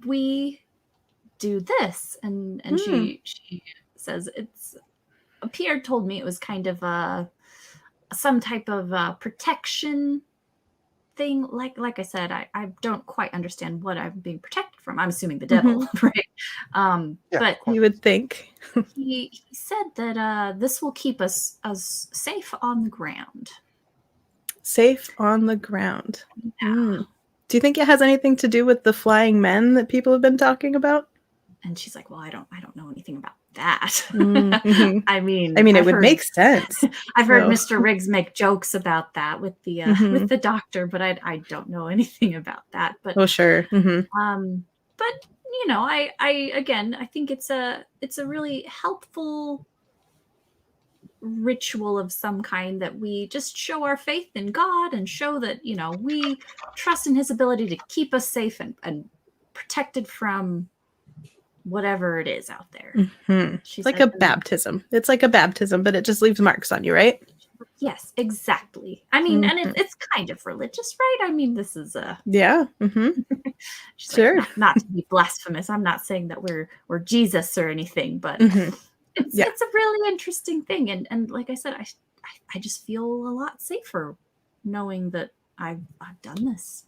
we do this. And she says Pierre told me it was kind of some type of protection thing. Like I said, I don't quite understand what I'm being protected from. I'm assuming the devil, right? But you would think. he said that this will keep us safe on the ground. Safe on the ground. Yeah. Do you think it has anything to do with the flying men that people have been talking about? And she's like, well, I don't know anything about that. Mm-hmm. I mean, it would make sense. I've heard Mr. Riggs make jokes about that with the with the doctor, but I don't know anything about that. But sure. But I think it's a really helpful ritual of some kind that we just show our faith in God and show that we trust in His ability to keep us safe and protected from whatever it is out there. It's like a baptism. It's like a baptism, but it just leaves marks on you, right? Yes, exactly. I mean, and it's kind of religious, right? I mean, this is yeah. Sure. Like, not to be blasphemous. I'm not saying that we're Jesus or anything, but it's a really interesting thing. And like I said, I just feel a lot safer knowing that I've done this.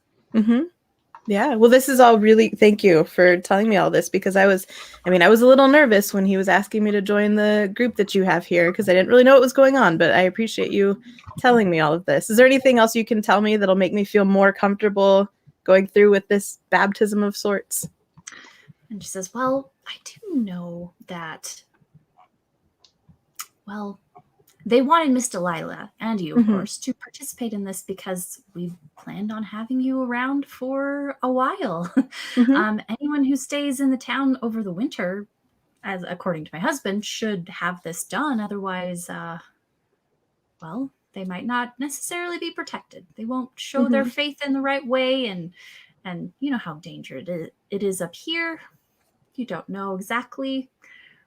Yeah, well, this is all really, thank you for telling me all this, because I was a little nervous when he was asking me to join the group that you have here, because I didn't really know what was going on, but I appreciate you telling me all of this. Is there anything else you can tell me that'll make me feel more comfortable going through with this baptism of sorts? And she says, well, I do know that, they wanted Miss Delilah and you, of Mhm. course, to participate in this because we planned on having you around for a while. Mhm. Anyone who stays in the town over the winter, as according to my husband, should have this done. Otherwise, well, they might not necessarily be protected. They won't show their Mhm. faith in the right way, and you know how dangerous it is up here. You don't know exactly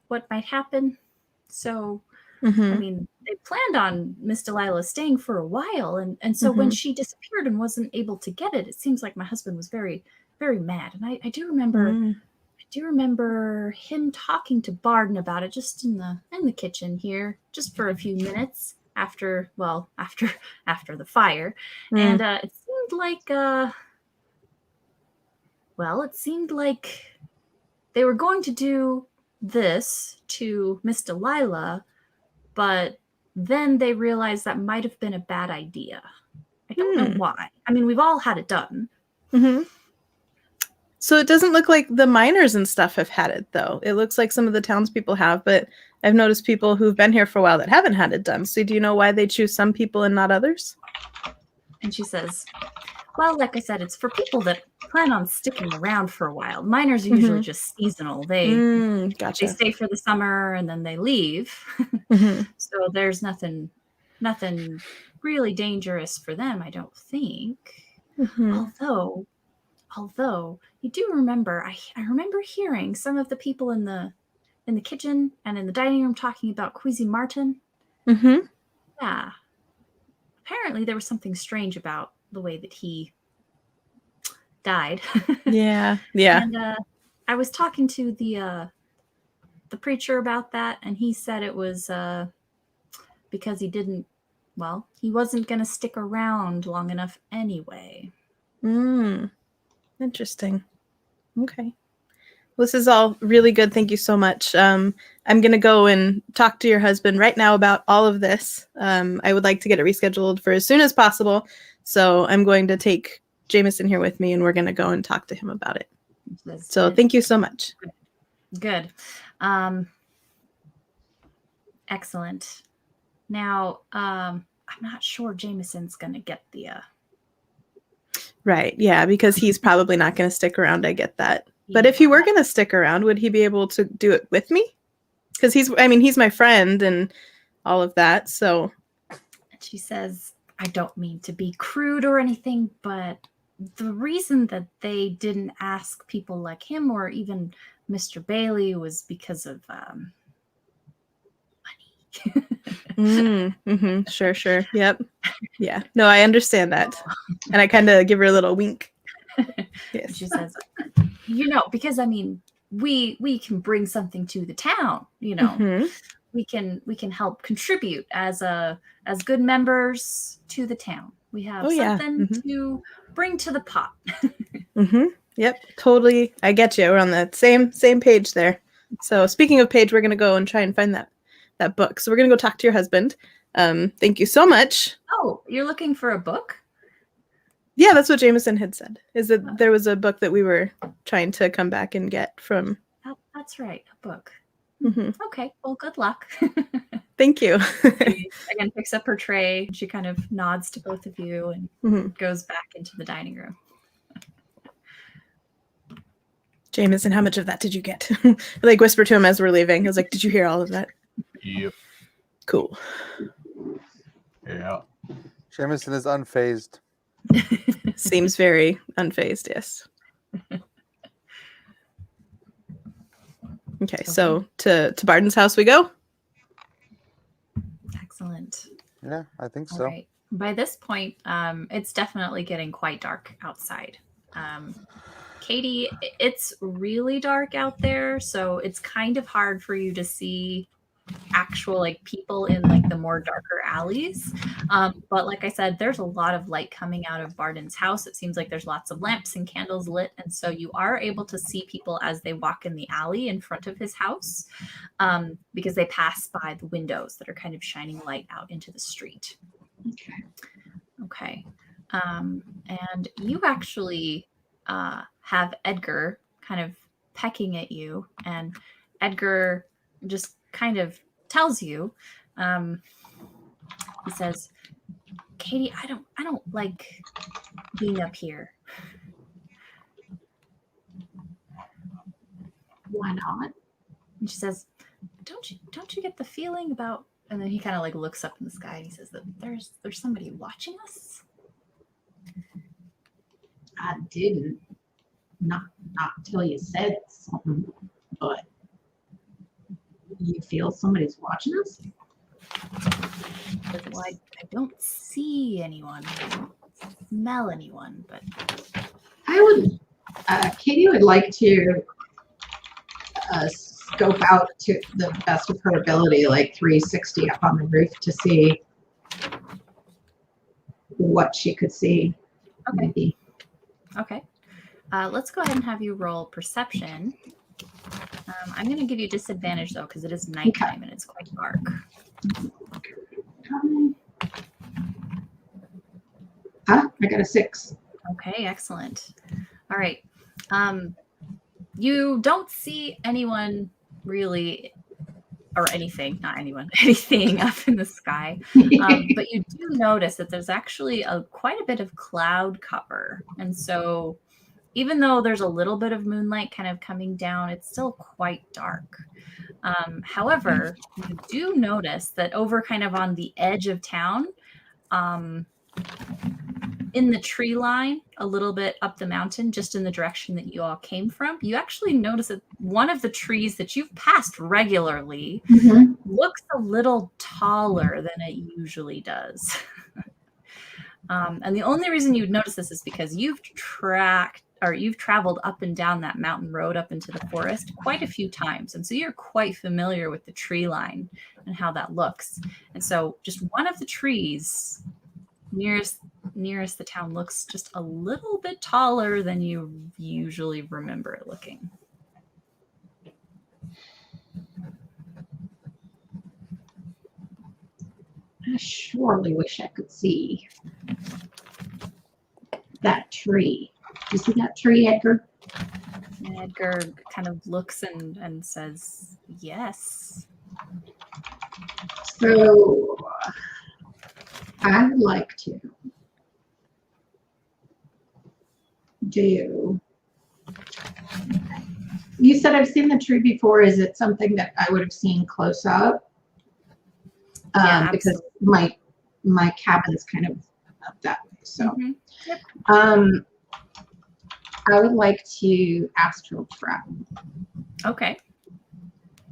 what might happen. So, I Mhm. mean, they planned on Miss Delilah staying for a while, and so when Mhm. she disappeared and wasn't able to get it, it seems like my husband was very, very mad. And I do remember Mm. I do remember him talking to Barden about it just in the kitchen here, just for a few minutes after the fire. And Mm. it seemed like they were going to do this to Miss Delilah, but then they realized that might have been a bad idea. I don't know Hmm. why. I mean, we've all had it done. Mhm. So it doesn't look like the miners and stuff have had it, though. It looks like some of the townspeople have, but I've noticed people who've been here for a while that haven't had it done. So do you know why they choose some people and not others? And she says, well, like I said, it's for people that plan on sticking around for a while. Miners are usually Mhm. just seasonal. They Gotcha. stay for the summer and then they leave. Mhm. So there's nothing really dangerous for them, I don't think. Mhm. Although you do remember, I remember hearing some of the people in the kitchen and in the dining room talking about Queasy Martin. Mhm. Yeah. Apparently there was something strange about the way that he died. Yeah. Yeah. And I was talking to the preacher about that, and he said it was because he wasn't going to stick around long enough anyway. Interesting. Okay. Well, this is all really good. Thank you so much. I'm going to go and talk to your husband right now about all of this. I would like to get it rescheduled for as soon as possible. So I'm going to take Jameson here with me, and we're going to go and talk to him about it. So thank you so much. Good. Excellent. Now, I'm not sure Jameson's going to get the... Right. Yeah, because he's probably not going to stick around. I get that. But if he were going to stick around, would he be able to do it with me? Because he's my friend and all of that. So she says, I don't mean to be crude or anything, but the reason that they didn't ask people like him or even Mr. Bailey was because of money. Sure. Yep. Yeah. No, I understand that. And I kind of give her a little wink. Yes. She says, because I mean, we can bring something to the town, we can help contribute as good members to the town. We have something to bring to the pot. Yep, totally. I get you. We're on the same page there. So speaking of page, we're gonna go and try and find that book. So we're gonna go talk to your husband. Thank you so much. Oh, you're looking for a book? Yeah, that's what Jameson had said. Is that there was a book that we were trying to come back and get from. That's right, a book. Mm-hmm. Okay, well, good luck. Thank you. She again picks up her tray. She kind of nods to both of you and goes back into the dining room. Jameson, how much of that did you get? I like whisper to him as we're leaving. I was like, did you hear all of that? Yep. Cool. Yeah. Jameson is unfazed. Seems very unfazed, yes. Okay, so to Barden's house we go? Excellent. Yeah, I think so. All right. By this point, it's definitely getting quite dark outside. Katie, it's really dark out there, so it's kind of hard for you to see actual people in the more darker alleys. But like I said, there's a lot of light coming out of Barden's house. It seems like there's lots of lamps and candles lit, and so you are able to see people as they walk in the alley in front of his house, because they pass by the windows that are kind of shining light out into the street. Okay. And you actually have Edgar kind of pecking at you, and Edgar just kind of tells you, He says, Katie, I don't like being up here. Why not? And she says, don't you get the feeling about, and then he kind of like looks up in the sky and he says that there's somebody watching us? I didn't. Not till you said something, but you feel somebody's watching us? Well, I don't see anyone. I don't smell anyone, but I would, Katie would like to scope out to the best of her ability, like 360 up on the roof to see what she could see. okay. Maybe. Okay. Let's go ahead and have you roll perception. I'm going to give you disadvantage though, because it is nighttime and it's quite dark. I got a 6. Okay, excellent. All right. You don't see anyone really, or anything, not anyone, anything up in the sky. But you do notice that there's actually quite a bit of cloud cover. And so even though there's a little bit of moonlight kind of coming down, it's still quite dark. However, you do notice that over kind of on the edge of town, in the tree line, a little bit up the mountain, just in the direction that you all came from, you actually notice that one of the trees that you've passed regularly looks a little taller than it usually does. And the only reason you'd notice this is because you've traveled up and down that mountain road up into the forest quite a few times. And so you're quite familiar with the tree line and how that looks. And so just one of the trees nearest the town looks just a little bit taller than you usually remember it looking. I surely wish I could see that tree. You see that tree, Edgar? And Edgar kind of looks and says, yes. So I would like to do. You said I've seen the tree before. Is it something that I would have seen close up? Yeah, because my cabin's kind of up that way. So Yep. I would like to astral travel. Okay.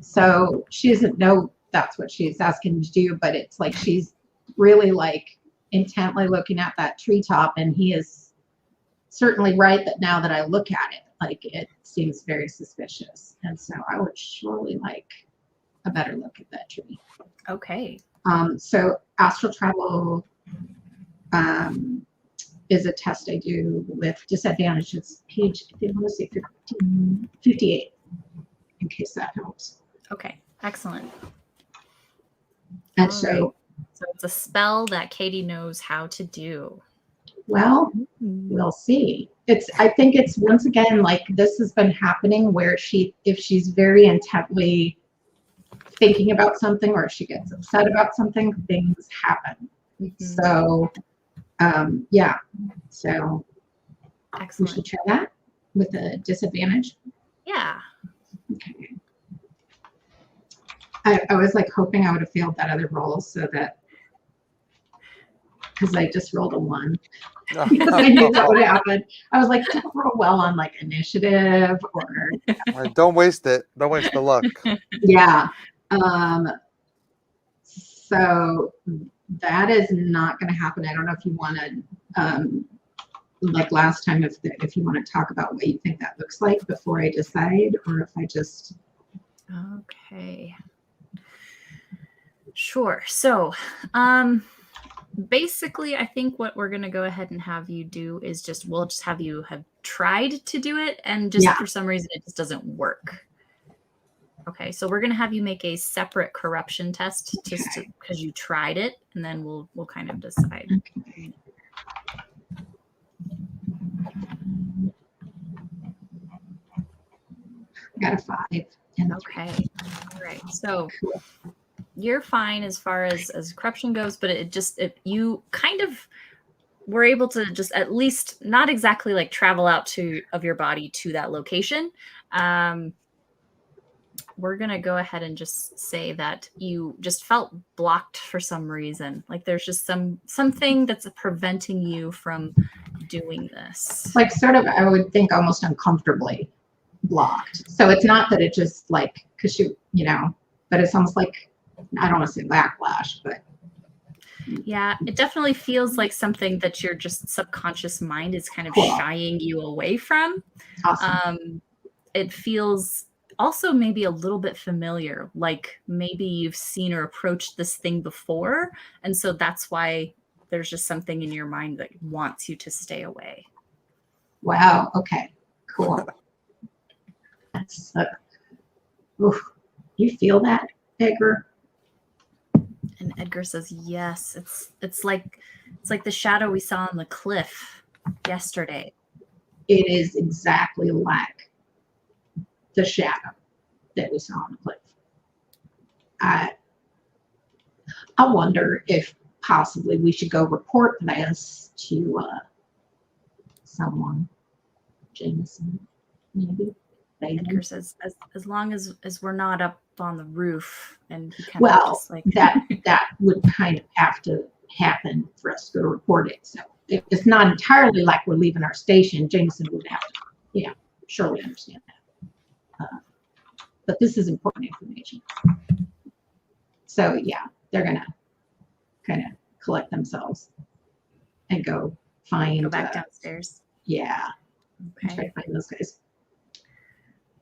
So she doesn't know that's what she's asking to do, but it's like she's really like intently looking at that treetop, and he is certainly right that now that I look at it, like it seems very suspicious. And so I would surely like a better look at that tree. Okay. So astral travel is a test I do with disadvantage. It's page, I want to say 58, in case that helps. Okay. Excellent. And All so, right. So it's a spell that Katie knows how to do. well, we'll see. I think it's once again, like this has been happening where if she's very intently thinking about something, or if she gets upset about something, things happen. So, yeah. So Excellent. we should try that with a disadvantage. Yeah. Okay. I was like hoping I would have failed that other roll because I just rolled a 1. Because I knew that would happen. I was like, don't roll well on like initiative or. Don't waste it. Don't waste the luck. Yeah. So that is not going to happen. I don't know if you want to, like last time, if you want to talk about what you think that looks like before I decide, or if I just. Okay. Sure. So, basically, I think what we're going to go ahead and have you do is we'll just have you have tried to do it, and just for some reason it just doesn't work. Okay, so we're going to have you make a separate corruption test just because you tried it, and then we'll kind of decide. Okay. I got a 5. Okay. All right. So you're fine as far as corruption goes, but you kind of were able to just at least not exactly like travel out of your body to that location. We're going to go ahead and just say that you just felt blocked for some reason. Like there's just something that's preventing you from doing this. Like sort of, I would think almost uncomfortably blocked. So it's not that it just like, cause but it's almost like, I don't want to say backlash, but. Yeah, it definitely feels like something that your just subconscious mind is kind of shying you away from. Awesome. It feels also maybe a little bit familiar, like maybe you've seen or approached this thing before. And so that's why there's just something in your mind that wants you to stay away. Wow. Okay, cool. That's, you feel that, Edgar? And Edgar says, yes, it's like the shadow we saw on the cliff yesterday. It is exactly like the shadow that we saw on the cliff. I wonder if possibly we should go report this to someone. Jameson, maybe. Edgar says, as long as we're not up on the roof, and he kind of just like that would kind of have to happen for us to go report it. So if it's not entirely like we're leaving our station, Jameson would have to, surely understand that. But this is important information. So yeah, they're gonna kind of collect themselves and go back downstairs. Yeah. Okay. Try to find those guys.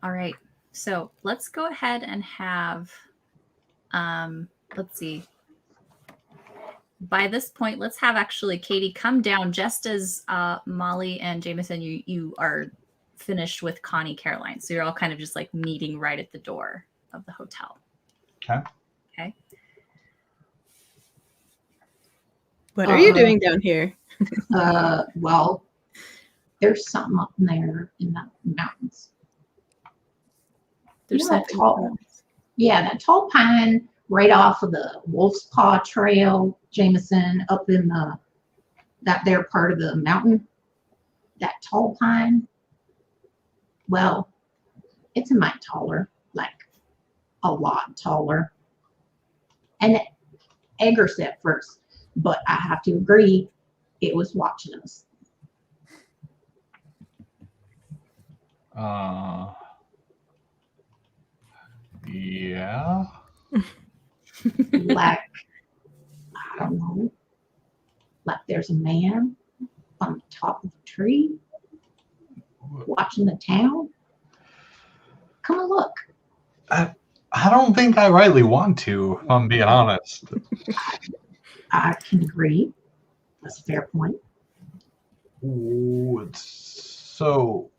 All right. So let's go ahead and have, let's see. By this point, let's have actually Katie come down just as Molly and Jameson, you are finished with Connie Caroline. So you're all kind of just like meeting right at the door of the hotel. Okay. What are you doing down here? Well, there's something up there in the mountains. There's that tall pine right off of the Wolf's Paw Trail, Jameson, up in that there part of the mountain. That tall pine, well, it's a mite taller, like a lot taller. And Edgar said first, but I have to agree, it was watching us. Yeah. Like, I don't know, like there's a man on the top of a tree watching the town. Come and look. I don't think I rightly want to, if I'm being honest. I can agree. That's a fair point. Ooh, so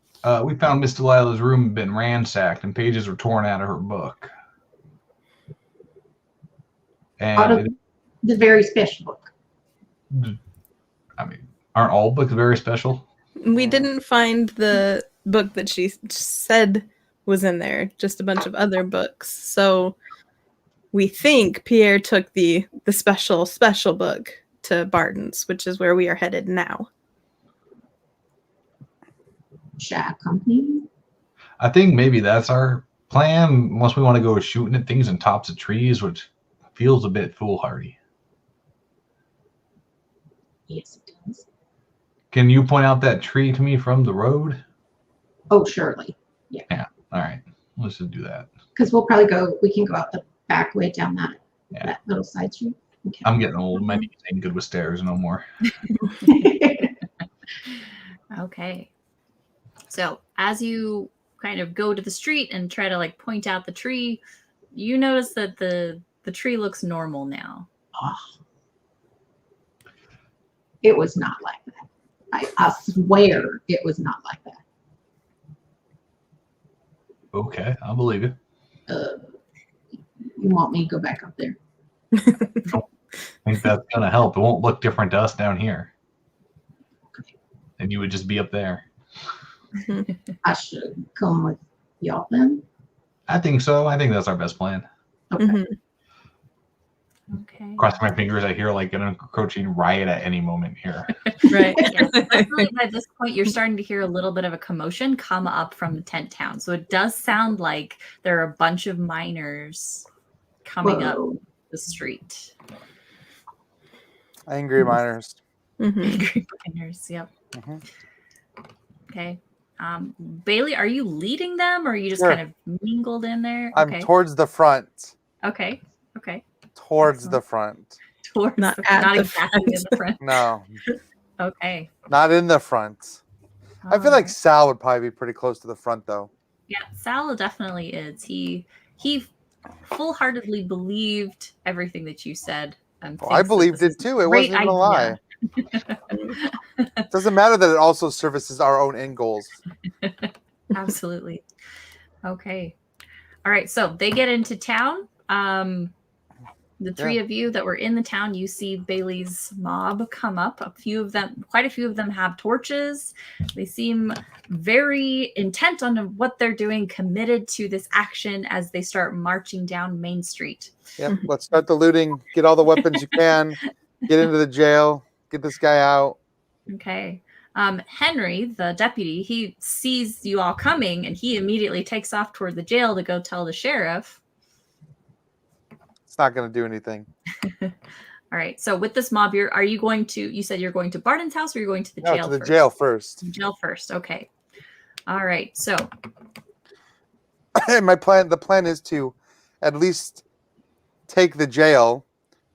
we found Miss Delilah's room had been ransacked and pages were torn out of her book. Out of the very special book. I mean, aren't all books very special? We didn't find the book that she said was in there, just a bunch of other books. So we think Pierre took the special book to Barton's, which is where we are headed now. Shall I accompany? I think maybe that's our plan, unless we want to go shooting at things in tops of trees, which feels a bit foolhardy. Yes, it does. Can you point out that tree to me from the road? Oh, surely. Yeah. All right. Let's just do that. Because we can go out the back way down that little side street. Okay. I'm getting old. My knees ain't good with stairs no more. Okay. So as you kind of go to the street and try to like point out the tree, you notice that the tree looks normal now. Oh. It was not like that. I swear it was not like that. Okay, I'll believe you. You want me to go back up there? I think that's going to help. It won't look different to us down here. Okay. And you would just be up there. I should come with y'all then. I think so. I think that's our best plan. Okay. Mm-hmm. Okay. Crossing my fingers, I hear like an encroaching riot at any moment here. Right. Yes, definitely by this point, you're starting to hear a little bit of a commotion come up from the tent town. So it does sound like there are a bunch of miners coming up Whoa. the street. Angry miners. Mhm. Angry miners, yep. Mhm. Okay. Bailey, are you leading them or are you just Sure. kind of mingled in there? I'm Okay. towards the front. Okay. Okay. Towards Excellent. the front. Towards Not the, at not the exactly in the front. No, Okay. not in the front. I feel like Alright. Sal would probably be pretty close to the front, though. Yeah, Sal definitely is. He full-heartedly believed everything that you said. And Well, I thinks that believed this it is a too. It great wasn't even a lie. idea. It doesn't matter that it also services our own end goals. Absolutely. Okay. All right. So they get into town. The three of you that were in the town, you see Bailey's mob come up. Quite a few of them have torches. They seem very intent on what they're doing, committed to this action as they start marching down Main Street. Yep. Let's start the looting. Get all the weapons you can. Get into the jail. Get this guy out. Okay. Henry, the deputy, he sees you all coming and he immediately takes off toward the jail to go tell the sheriff. It's not going to do anything. All right. So with this mob, you said you're going to Barden's house or you're going to the No, jail to the first? jail first. Jail first. Okay. All right. So And the plan is to at least take the jail,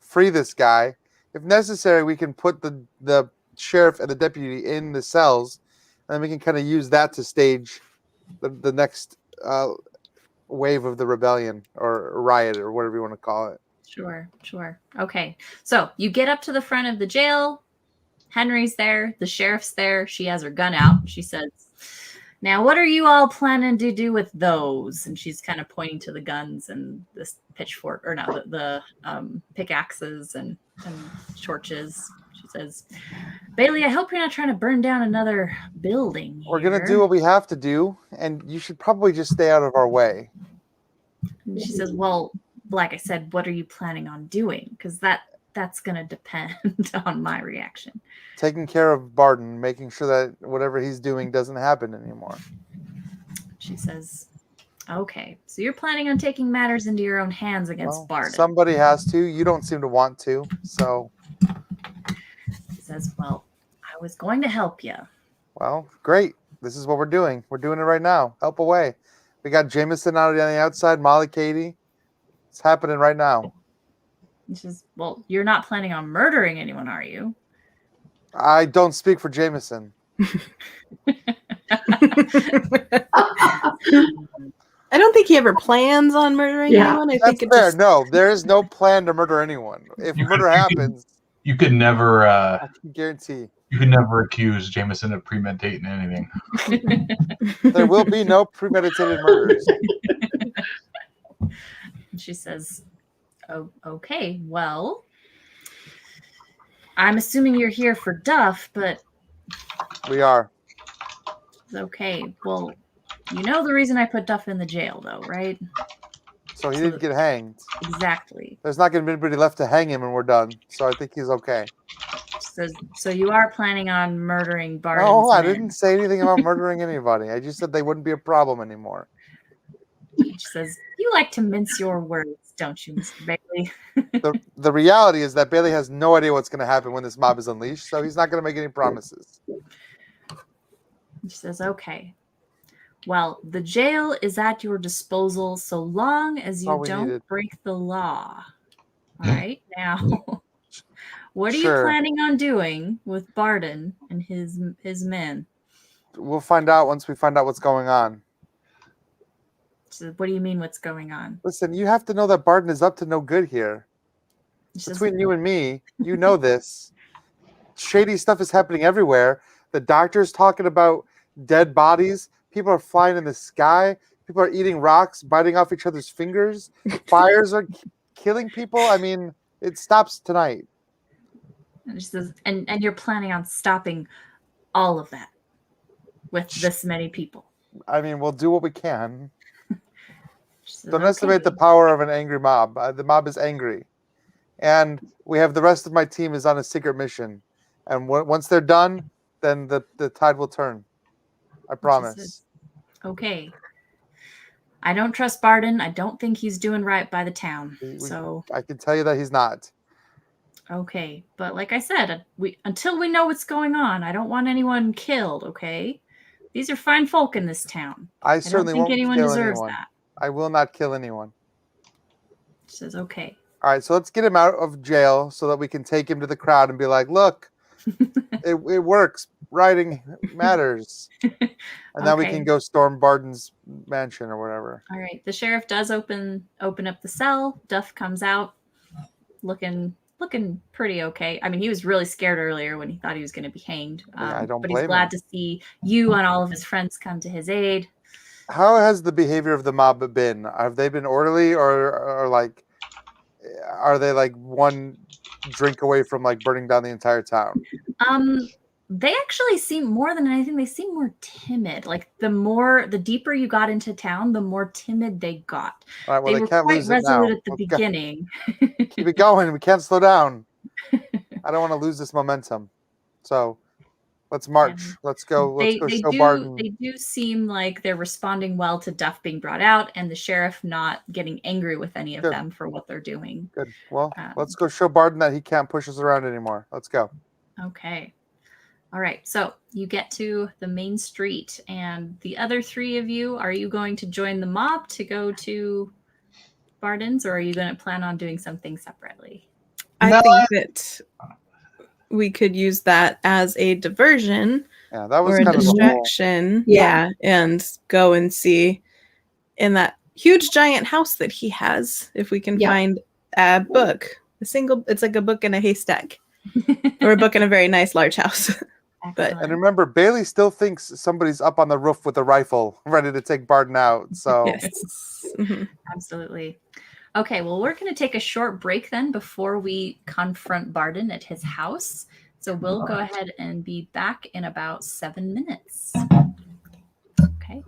free this guy. If necessary, we can put the sheriff and the deputy in the cells, and then we can kind of use that to stage the next wave of the rebellion or riot or whatever you want to call it. Sure. Okay. So you get up to the front of the jail. Henry's there. The sheriff's there. She has her gun out. She says, "Now, what are you all planning to do with those?" And she's kind of pointing to the guns and this pitchfork, or no, the pickaxes and torches. She says, "Bailey, I hope you're not trying to burn down another building here." We're gonna do what we have to do, and you should probably just stay out of our way. And she says, "Well, like I said, what are you planning on doing? Because that's going to depend on my reaction." Taking care of Barden, making sure that whatever he's doing doesn't happen anymore. She says, "Okay, so you're planning on taking matters into your own hands against Well, Barden." somebody has to. You don't seem to want to, so. She says, "Well, I was going to help you." Well, great. This is what we're doing. We're doing it right now. Help away. We got Jameson out on the outside, Molly, Katie. It's happening right now. She says, "Well, you're not planning on murdering anyone, are you?" I don't speak for Jameson. I don't think he ever plans on murdering Yeah, anyone. I That's think it fair. just No, there is no plan to murder anyone. If murder happens, You could never I can guarantee accuse Jameson of premeditating anything. there will be no premeditated murders. And she says, "Oh, okay, well, I'm assuming you're here for Duff, but We are. okay, well, you know the reason I put Duff in the jail, though, right?" So he didn't get hanged. Exactly. There's not going to be anybody left to hang him, and we're done. So I think he's okay. She says, "So you are planning on murdering Barden's No, I men." didn't say anything about murdering anybody. I just said they wouldn't be a problem anymore. She says, "You like to mince your words, don't you, Mr. Bailey?" The reality is that Bailey has no idea what's going to happen when this mob is unleashed, so he's not going to make any promises. She says, "Okay. Well, the jail is at your disposal so long as all you we don't needed. break the law." All right. Now, what are you Sure. planning on doing with Barden and his men? We'll find out once we find out what's going on. She says, "What do you mean what's going on?" Listen, you have to know that Barden is up to no good here. She says, Between you and me, you know this. Shady stuff is happening everywhere. The doctor's talking about dead bodies. People are flying in the sky. People are eating rocks, biting off each other's fingers. Fires are killing people. I mean, it stops tonight. and she says, and you're planning on stopping all of that with this many people. I mean, we'll do what we can. She says, Don't estimate the "Okay." power of an angry mob. The mob is angry. and we have the rest of my team is on a secret mission. And once they're done, then the tide will turn. I promise. Okay. I don't trust Barden. I don't think he's doing right by the town. I can tell you that he's not. Okay, but like I said, until we know what's going on, I don't want anyone killed. Okay, these are fine folk in this town. I certainly don't think won't anyone kill deserves anyone. that. I will not kill anyone. She says, okay. All right, so let's get him out of jail so that we can take him to the crowd and be like, look, it works. Writing matters. And then we can go storm Barden's mansion or whatever. All right. The sheriff does open up the cell. Duff comes out looking pretty okay. I mean, he was really scared earlier when he thought he was going to be hanged. I don't but blame he's glad him. to see you and all of his friends come to his aid. How has the behavior of the mob been? Have they been orderly or like, are they like one drink away from like burning down the entire town? They actually seem, more than anything, they seem more timid. Like the deeper you got into town, the more timid they got. All right, well, they were can't quite lose it now. resolute at the beginning. Keep it going. We can't slow down. I don't want to lose this momentum. So let's march. Let's go show Barden. They do seem like they're responding well to Duff being brought out and the sheriff not getting angry with any of them for what they're doing. Good. Well, let's go show Barden that he can't push us around anymore. Let's go. Okay. All right. So you get to the main street, and the other three of you, are you going to join the mob to go to Barden's, or are you going to plan on doing something separately? I think that we could use that as a diversion. Yeah, that was or a kind distraction. of yeah, and go and see in that huge giant house that he has if we can find a book. It's like a book in a haystack. Or a book in a very nice large house. And remember, Bailey still thinks somebody's up on the roof with a rifle ready to take Barden out. So yes. Absolutely. Okay, well, we're going to take a short break then before we confront Barden at his house. So we'll go ahead and be back in about 7 minutes. Okay.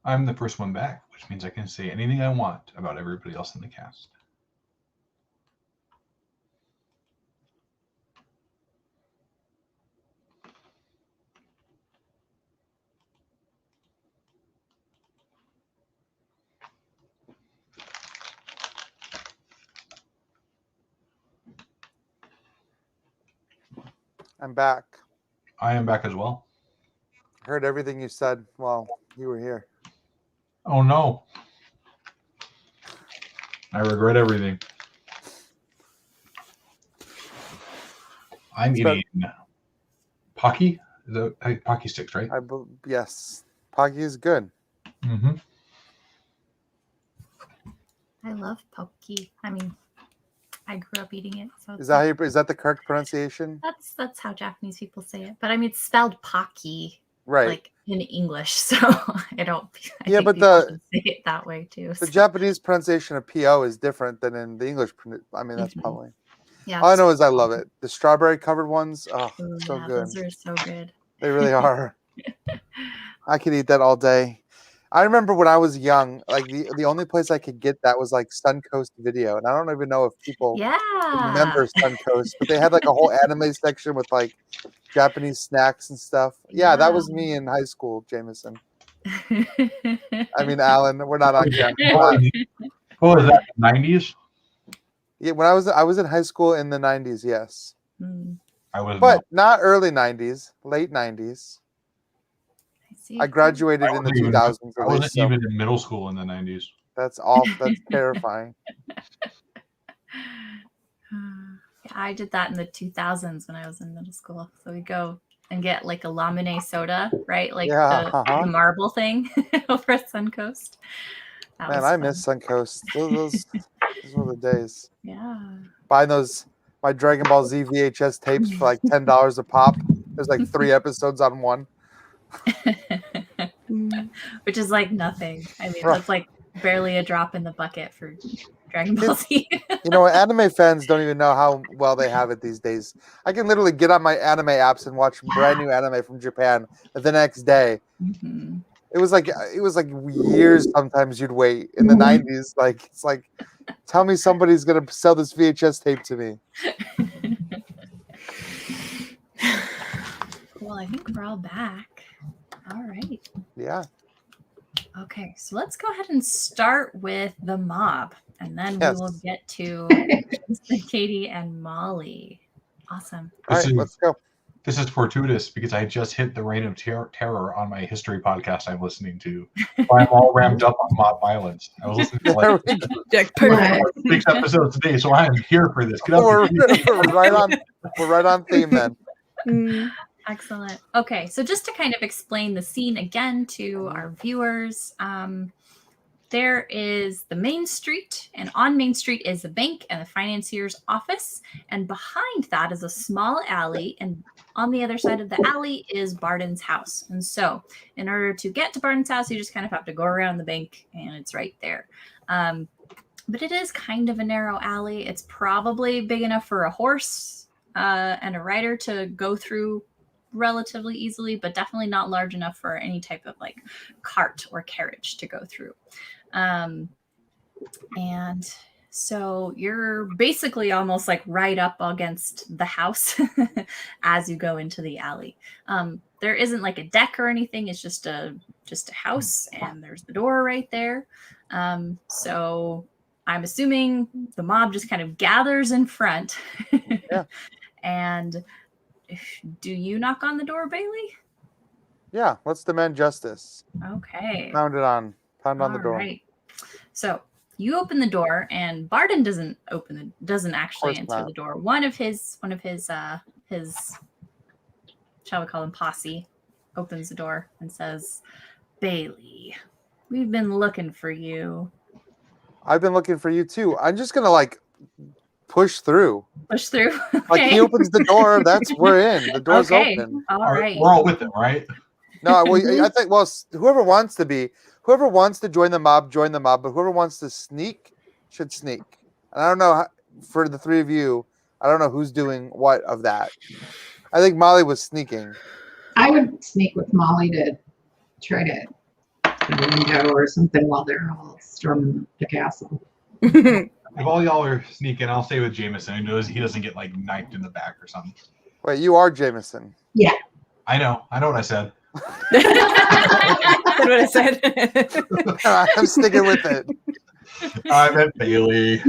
I'm the first one back, which means I can say anything I want about everybody else in the cast. I'm back. I am back as well. Heard everything you said while you were here. Oh no. I regret everything. I'm eating Pocky. Pocky sticks, right? Yes. Pocky is good. Mm-hmm. I love Pocky. I mean, I grew up eating it. So Is that the correct pronunciation? that's how Japanese people say it. But I mean, it's spelled Pocky, Right. like in English. So I don't. Yeah, think but people should say it that way too. The Japanese pronunciation of PO is different than in the English. I mean, that's probably. Yeah. All I know is I love it. The strawberry covered ones, so yeah, good. Those are so good. They really are. I could eat that all day. I remember when I was young, like the only place I could get that was like Suncoast Video, and I don't even know if people remember Suncoast, but they had like a whole anime section with like Japanese snacks and stuff. Yeah, that was me in high school, Jameson. I mean, Alan, we're not on camera. What was that? 90s? Yeah, when I was in high school in the 90s, yes. I was, but not early 90s, late 90s. I graduated in the 2000s. I wasn't even in middle school in the 90s. That's awful. That's terrifying. Yeah, I did that in the 2000s when I was in middle school. So we go and get like a lamine soda, right? Like the marble thing over at Suncoast. Man, I miss Suncoast. Those were the days. Yeah. Buying my Dragon Ball Z VHS tapes for like $10 a pop. There's like 3 episodes on one. Which is like nothing. I mean, that's like barely a drop in the bucket for Dragon Ball Z. You know, anime fans don't even know how well they have it these days. I can literally get on my anime apps and watch brand new anime from Japan the next day. Mm-hmm. It was like years sometimes you'd wait in the 90s. Like, it's like, tell me somebody's going to sell this VHS tape to me. Well, I think we're all back. All right. Yeah. Okay, so let's go ahead and start with the mob, and then we will get to Katie and Molly. Awesome. All right, let's go. This is fortuitous because I just hit the reign of terror on my history podcast I'm listening to. I'm all ramped up on mob violence. I was listening to like 6 episodes today, so I am here for this. We're right on theme then. Excellent. Okay, so just to kind of explain the scene again to our viewers, there is the main street, and on Main Street is the bank and the financier's office, and behind that is a small alley, and on the other side of the alley is Barden's house. And so in order to get to Barden's house, you just kind of have to go around the bank, and it's right there. But it is kind of a narrow alley. It's probably big enough for a horse and a rider to go through relatively easily, but definitely not large enough for any type of like cart or carriage to go through. And so you're basically almost like right up against the house as you go into the alley. There isn't like a deck or anything. It's just a house, and there's the door right there. So I'm assuming the mob just kind of gathers in front. Yeah. And do you knock on the door, Bailey? Yeah, let's demand justice. Okay. Pound on the door. Right. So you open the door, and Barden doesn't actually enter the door. One of his shall we call him posse, opens the door and says, "Bailey, we've been looking for you." I've been looking for you too. I'm just gonna like push through. Push through. Okay. Like he opens the door, we're in. The door's open. All right. We're all with him, right? No, I think whoever wants to join the mob, but whoever wants to sneak should sneak. And I don't know for the 3 of you, I don't know who's doing what of that. I think Molly was sneaking. I would sneak with Molly to try to the window or something while they're all storming the castle. If all y'all are sneaking, I'll stay with Jameson. He knows he doesn't get like knifed in the back or something. Wait, you are Jameson. I know what I said. That's what I said. I'm sticking with it. I meant Bailey.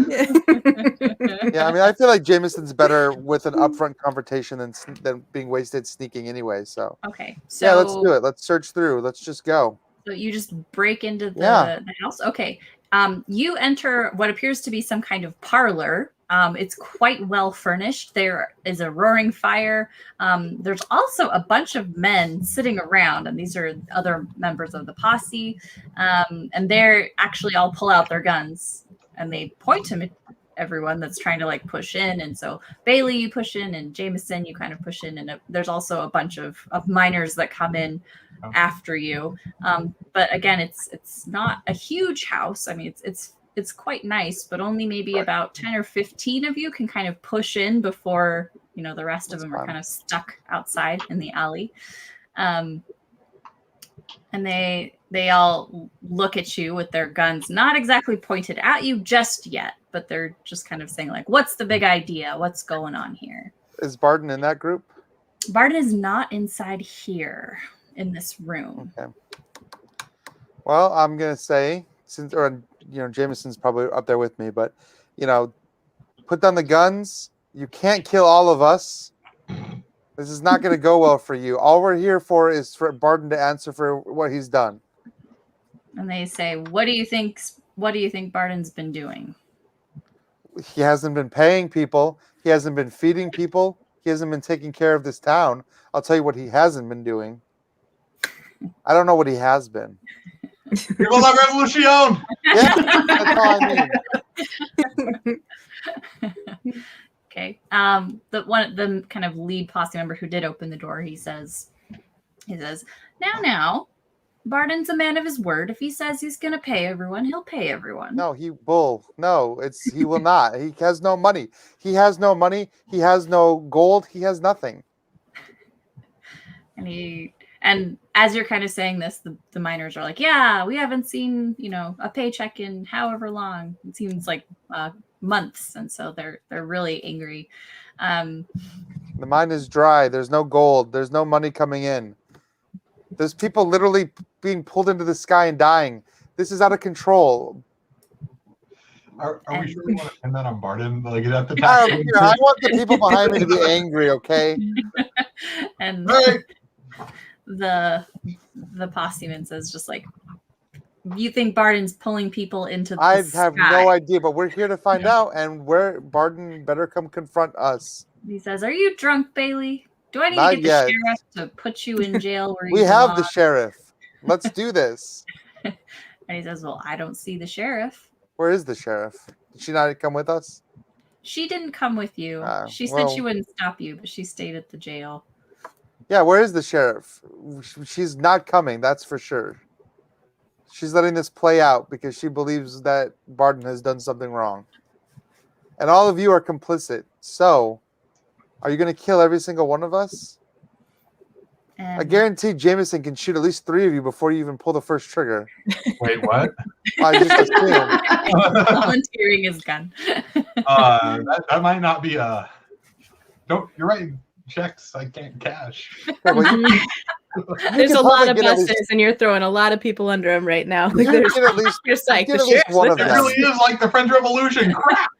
Yeah, I mean, I feel like Jameson's better with an upfront confrontation than being wasted sneaking anyway. So Okay, so yeah, let's do it. Let's search through. Let's just go. So you just break into Yeah. the house. Okay. You enter what appears to be some kind of parlor. It's quite well furnished. There is a roaring fire. There's also a bunch of men sitting around, and these are other members of the posse. And they're actually all pull out their guns and they point to everyone that's trying to like push in. And so Bailey, you push in, and Jameson, you kind of push in. And there's also a bunch of miners that come in after you. But again, it's not a huge house. I mean, it's quite nice, but only maybe about 10 or 15 of you can kind of push in before, the rest of them are kind of stuck outside in the alley. And they all look at you with their guns, not exactly pointed at you just yet, but they're just kind of saying like, what's the big idea? What's going on here? Is Barden in that group? Barden is not inside here in this room. Okay. Well, I'm gonna say Jameson's probably up there with me, but put down the guns. You can't kill all of us. This is not gonna go well for you. All we're here for is for Barden to answer for what he's done. And they say, what do you think Barden's been doing? He hasn't been paying people. He hasn't been feeding people. He hasn't been taking care of this town. I'll tell you what he hasn't been doing. I don't know what he has been. Viva la revolution! Yeah, that's all I mean. Okay. The kind of lead posse member who did open the door, he says, now, Barden's a man of his word. If he says he's gonna pay everyone, he'll pay everyone. No, he will not. He has no money. He has no money. He has no gold. He has nothing. And as you're kind of saying this, the miners are like, yeah, we haven't seen, a paycheck in however long. It seems like months. And so they're really angry. The mine is dry. There's no gold. There's no money coming in. There's people literally being pulled into the sky and dying. This is out of control. Are we sure we want to pin that on Barden? Like, is that the I time? don't care. I want the people behind me to be angry, okay? And Right. the posse man says just like, you think Barden's pulling people into the I sky? have no idea, but we're here to find out, and Barden better come confront us. He says, are you drunk, Bailey? Do I need Not to get the yet. sheriff to put you in jail where We you have the belong? sheriff. Let's do this. And he says, well, I don't see the sheriff. Where is the sheriff? Did she not come with us? She didn't come with you. She said she wouldn't stop you, but she stayed at the jail. Yeah, where is the sheriff? She's not coming, that's for sure. She's letting this play out because she believes that Barden has done something wrong. And all of you are complicit. So, are you going to kill every single one of us? And I guarantee Jameson can shoot at least 3 of you before you even pull the first trigger. Wait, what? I just assume. volunteering his gun. That might not be a. Don't. You're right. Checks I can't cash. Okay, well, you There's can a lot probably of get at buses, least- and you're throwing a lot of people under them right now. Like, You there's, get at least- you're psyched. get The at least sheriff's one with of It them. really is like the French Revolution. Crap.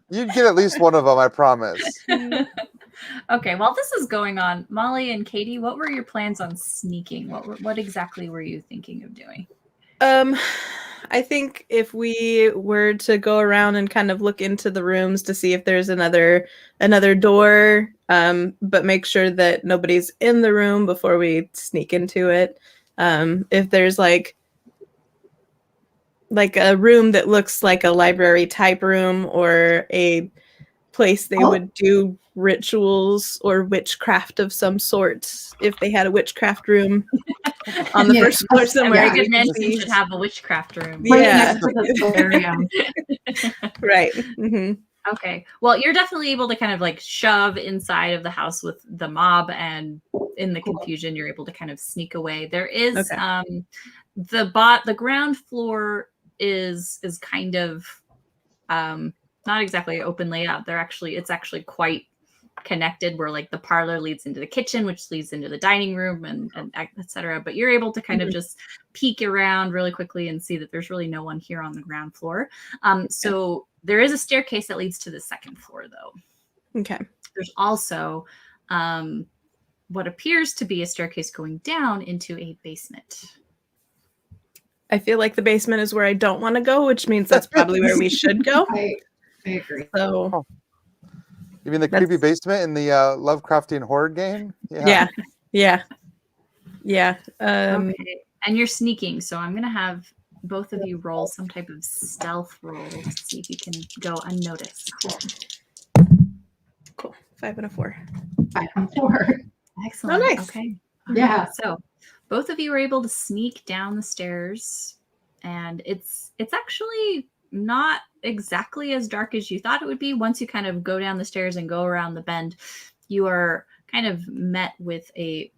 You'd get at least one of them, I promise. Okay, while this is going on, Molly and Katie, what were your plans on sneaking? What exactly were you thinking of doing? I think if we were to go around and kind of look into the rooms to see if there's another door, but make sure that nobody's in the room before we sneak into it. If there's like a room that looks like a library type room or a place they would do rituals or witchcraft of some sort, if they had a witchcraft room on the Yeah. first floor somewhere. Every we good could mansion see- should have a witchcraft room. Right Yeah. next to the solarium. Right. Okay. Well, you're definitely able to kind of like shove inside of the house with the mob, and in the confusion, you're able to kind of sneak away. There is Okay. the ground floor is kind of not exactly open layout. It's actually quite connected, where like the parlor leads into the kitchen, which leads into the dining room, and etc. But you're able to kind of just peek around really quickly and see that there's really no one here on the ground floor. So there is a staircase that leads to the second floor, though. Okay. There's also what appears to be a staircase going down into a basement. I feel like the basement is where I don't want to go, which means that's probably where we should go. I agree. So You mean the creepy basement in the Lovecraftian horror game? yeah. Okay. And you're sneaking, so I'm gonna have both of you roll some type of stealth roll to see if you can go unnoticed. Cool. 5 and a 4. 5 and 4. Excellent. Oh, nice. Okay. Yeah. So both of you were able to sneak down the stairs, and it's actually not exactly as dark as you thought it would be. Once you kind of go down the stairs and go around the bend, you are kind of met with a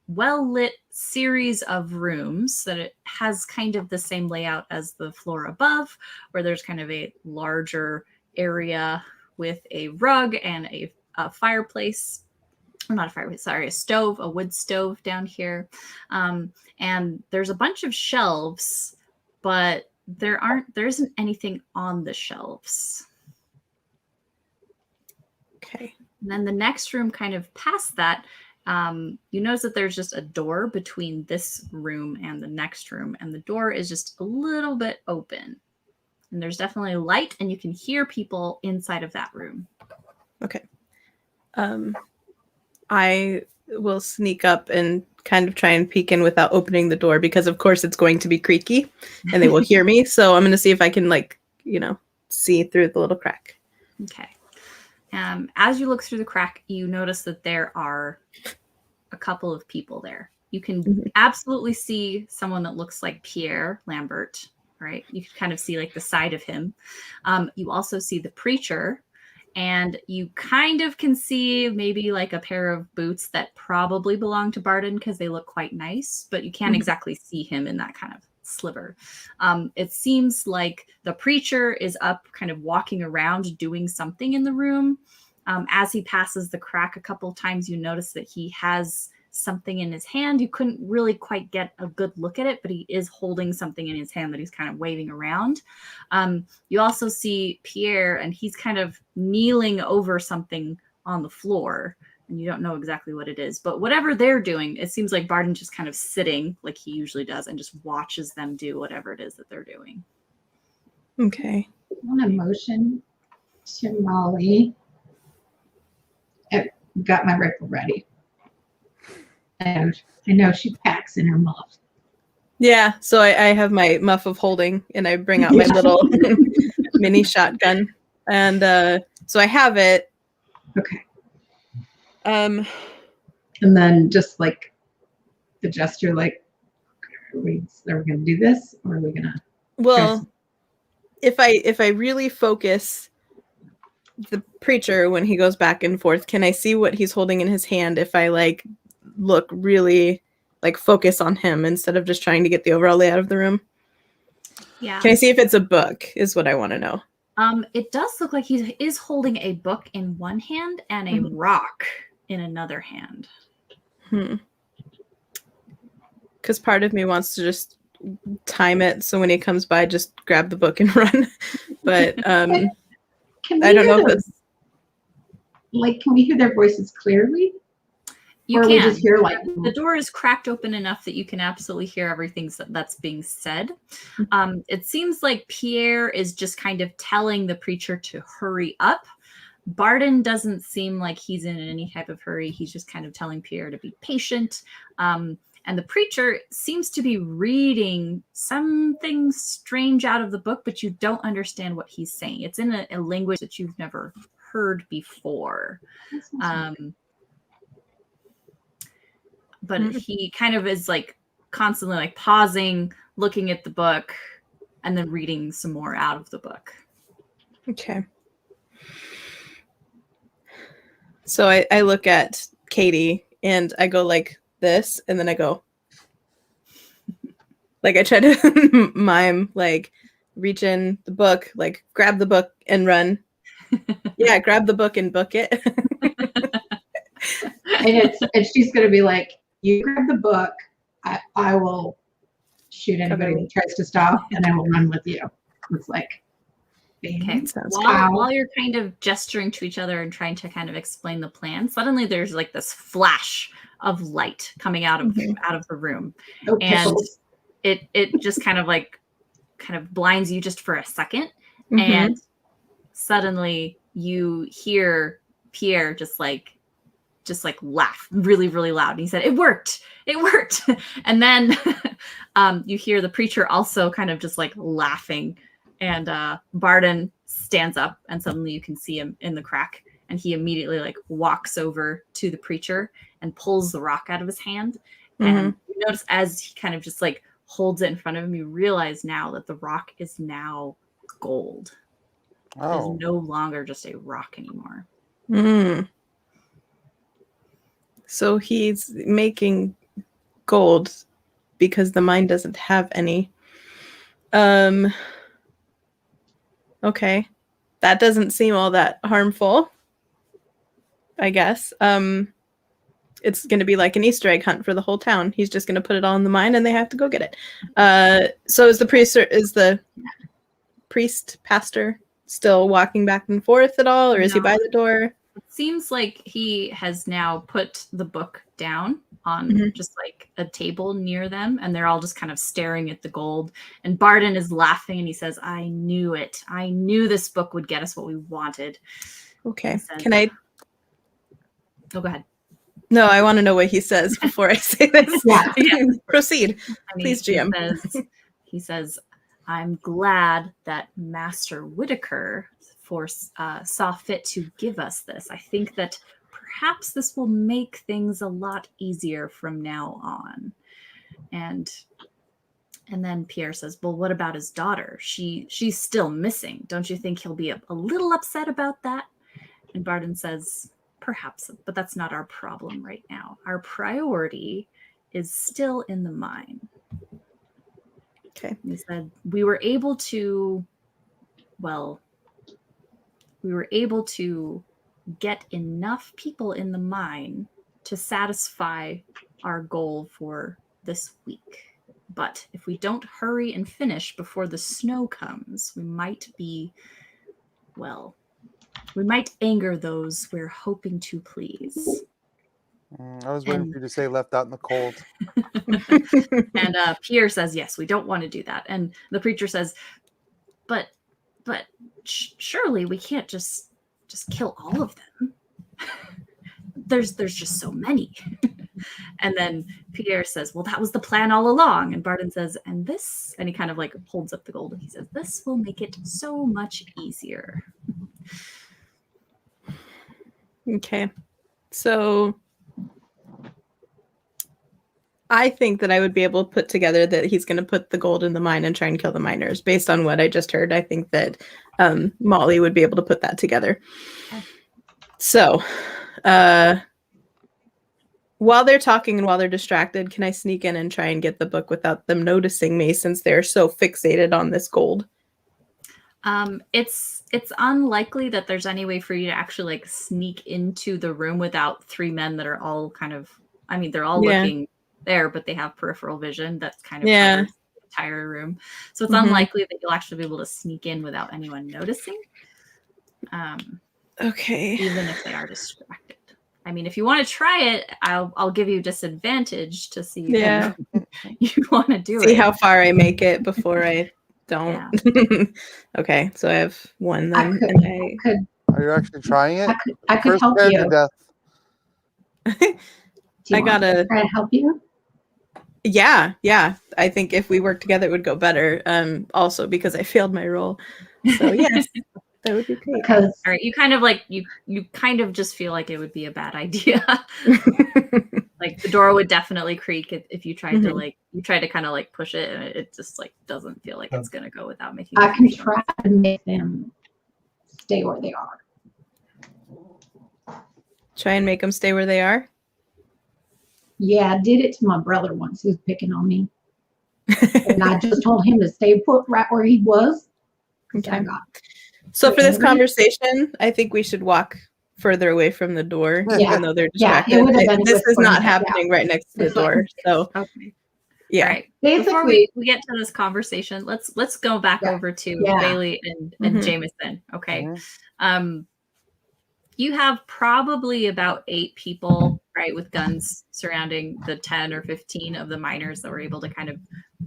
well-lit series of rooms that it has kind of the same layout as the floor above, where there's kind of a larger area with a rug and a fireplace. Not a fireplace, sorry, a stove, a wood stove down here. And there's a bunch of shelves, but there isn't anything on the shelves. Okay. And then the next room kind of past that, you notice that there's just a door between this room and the next room, and the door is just a little bit open. And there's definitely light, and you can hear people inside of that room. Okay. I will sneak up and kind of try and peek in without opening the door, because of course it's going to be creaky and they will hear me. So I'm going to see if I can see through the little crack. Okay. As you look through the crack, you notice that there are a couple of people there. You can absolutely see someone that looks like Pierre Lambert, right? You can kind of see like the side of him. You also see the preacher, and you kind of can see maybe like a pair of boots that probably belong to Barden because they look quite nice, but you can't exactly see him in that kind of sliver. It seems like the preacher is up kind of walking around doing something in the room. As he passes the crack a couple of times, you notice that he has something in his hand. You couldn't really quite get a good look at it, but he is holding something in his hand that he's kind of waving around. You also see Pierre, and he's kind of kneeling over something on the floor, and you don't know exactly what it is. But whatever they're doing, it seems like Barden just kind of sitting like he usually does and just watches them do whatever it is that they're doing. Okay. I want to motion to Molly. I've got my rifle ready. And I know she packs in her muff. Yeah, so I have my muff of holding, and I bring out my little mini shotgun. And so I have it. Okay. And then just like the gesture, like, are we going to do this, or are we going to? Well, if I really focus the preacher when he goes back and forth, can I see what he's holding in his hand if I like look really like focus on him instead of just trying to get the overall layout of the room? Yeah. Can I see if it's a book is what I want to know. It does look like he is holding a book in one hand and a rock in another hand. Because part of me wants to just time it so when he comes by, just grab the book and run. But I don't know if it's like, can we hear their voices clearly? You or can. We just hear like the door is cracked open enough that you can absolutely hear everything that's being said. It seems like Pierre is just kind of telling the preacher to hurry up. Barden doesn't seem like he's in any type of hurry. He's just kind of telling Pierre to be patient. And the preacher seems to be reading something strange out of the book, but you don't understand what he's saying. It's in a language that you've never heard before. But he kind of is like constantly like pausing, looking at the book, and then reading some more out of the book. Okay. So I look at Katie and I go like this, and then I go like I try to mime, like reach in the book, like grab the book and run. Yeah, grab the book and book it. And she's gonna be like, you grab the book, I will shoot anybody Okay. who tries to stop, and I will run with you. It's like, Okay. Sounds While you're kind of gesturing to each other and trying to kind of explain the plan, suddenly there's like this flash of light coming out of the room, oh, and pickles. it just kind of blinds you just for a second, Mhm. and suddenly you hear Pierre just like laugh really, really loud. And he said, it worked. And then you hear the preacher also kind of just like laughing. And Barden stands up, and suddenly you can see him in the crack. And he immediately like walks over to the preacher and pulls the rock out of his hand. And you notice as he kind of just like holds it in front of him, you realize now that the rock is now gold. Oh. It's no longer just a rock anymore. Mm. So he's making gold because the mine doesn't have any. Okay. That doesn't seem all that harmful, I guess. It's going to be like an Easter egg hunt for the whole town. He's just going to put it all in the mine and they have to go get it. So is the pastor still walking back and forth at all, or is he by the door? It seems like he has now put the book down on just like a table near them, and they're all just kind of staring at the gold. And Barden is laughing, and he says, I knew it. I knew this book would get us what we wanted. Okay. Says, Can I? Oh, go ahead. No, I want to know what he says before I say this. Yeah. Proceed. I mean, Please, GM. He says, I'm glad that Master Whitaker saw fit to give us this. I think that perhaps this will make things a lot easier from now on. And then Pierre says, well, what about his daughter? She's still missing. Don't you think he'll be a little upset about that? And Barden says, perhaps, but that's not our problem right now. Our priority is still in the mine. Okay. He said, we were able to get enough people in the mine to satisfy our goal for this week. But if we don't hurry and finish before the snow comes, we might anger those we're hoping to please. I was waiting for you to say left out in the cold. And Pierre says, yes, we don't want to do that. And the preacher says, but surely we can't just kill all of them. There's just so many. And then Pierre says, well, that was the plan all along. And Barden says, and he kind of like holds up the gold and he says, this will make it so much easier. Okay. So I think that I would be able to put together that he's going to put the gold in the mine and try and kill the miners. Based on what I just heard, I think that Molly would be able to put that together. So while they're talking and while they're distracted, can I sneak in and try and get the book without them noticing me, since they're so fixated on this gold? It's unlikely that there's any way for you to actually like sneak into the room without three men that are all kind of, I mean, they're all looking there, but they have peripheral vision that's kind of covers the entire room. So it's unlikely that you'll actually be able to sneak in without anyone noticing. Okay. Even if they are distracted. I mean, if you want to try it, I'll give you disadvantage to see if you want to do it. See how far I make it before I don't. Yeah. Okay, so I have one then. Are you actually trying it? I could help you. I gotta try to help you. Yeah. I think if we work together, it would go better. Also because I failed my roll. So yes, that would be great. Because all right, you kind of like you kind of just feel like it would be a bad idea. Like the door would definitely creak if you tried to kind of like push it, and it just like doesn't feel like it's gonna go without making. I can try to make them stay where they are. Try and make them stay where they are. Yeah, I did it to my brother once. He was picking on me. And I just told him to stay put right where he was. Okay. So for this angry. Conversation, I think we should walk further away from the door, Yeah. even though they're Yeah, distracted. it would have been This good is for me not to- happening right next to the It's like- door. So Okay. yeah. All right. Before we Basically, get to this conversation, let's go back Yeah. over to Yeah. Bailey and Mhm. Jameson. Okay. Mhm. You have probably about 8 people, right, with guns surrounding the 10 or 15 of the miners that were able to kind of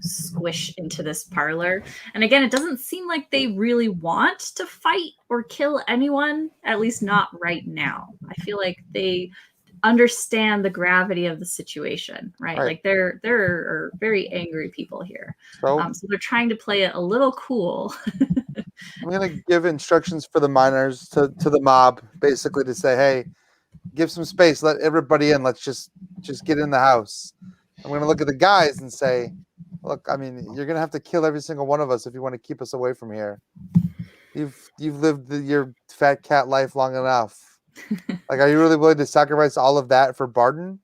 squish into this parlor. And again, it doesn't seem like they really want to fight or kill anyone, at least not right now. I feel like they understand the gravity of the situation, right? Right. Like there are very angry people here. So So they're trying to play it a little cool. I'm gonna give instructions for the miners to the mob, basically to say, hey, give some space, let everybody in. Let's just get in the house. I'm gonna look at the guys and say, look, I mean, you're gonna have to kill every single one of us if you want to keep us away from here. You've lived your fat cat life long enough. Like, are you really willing to sacrifice all of that for Barden?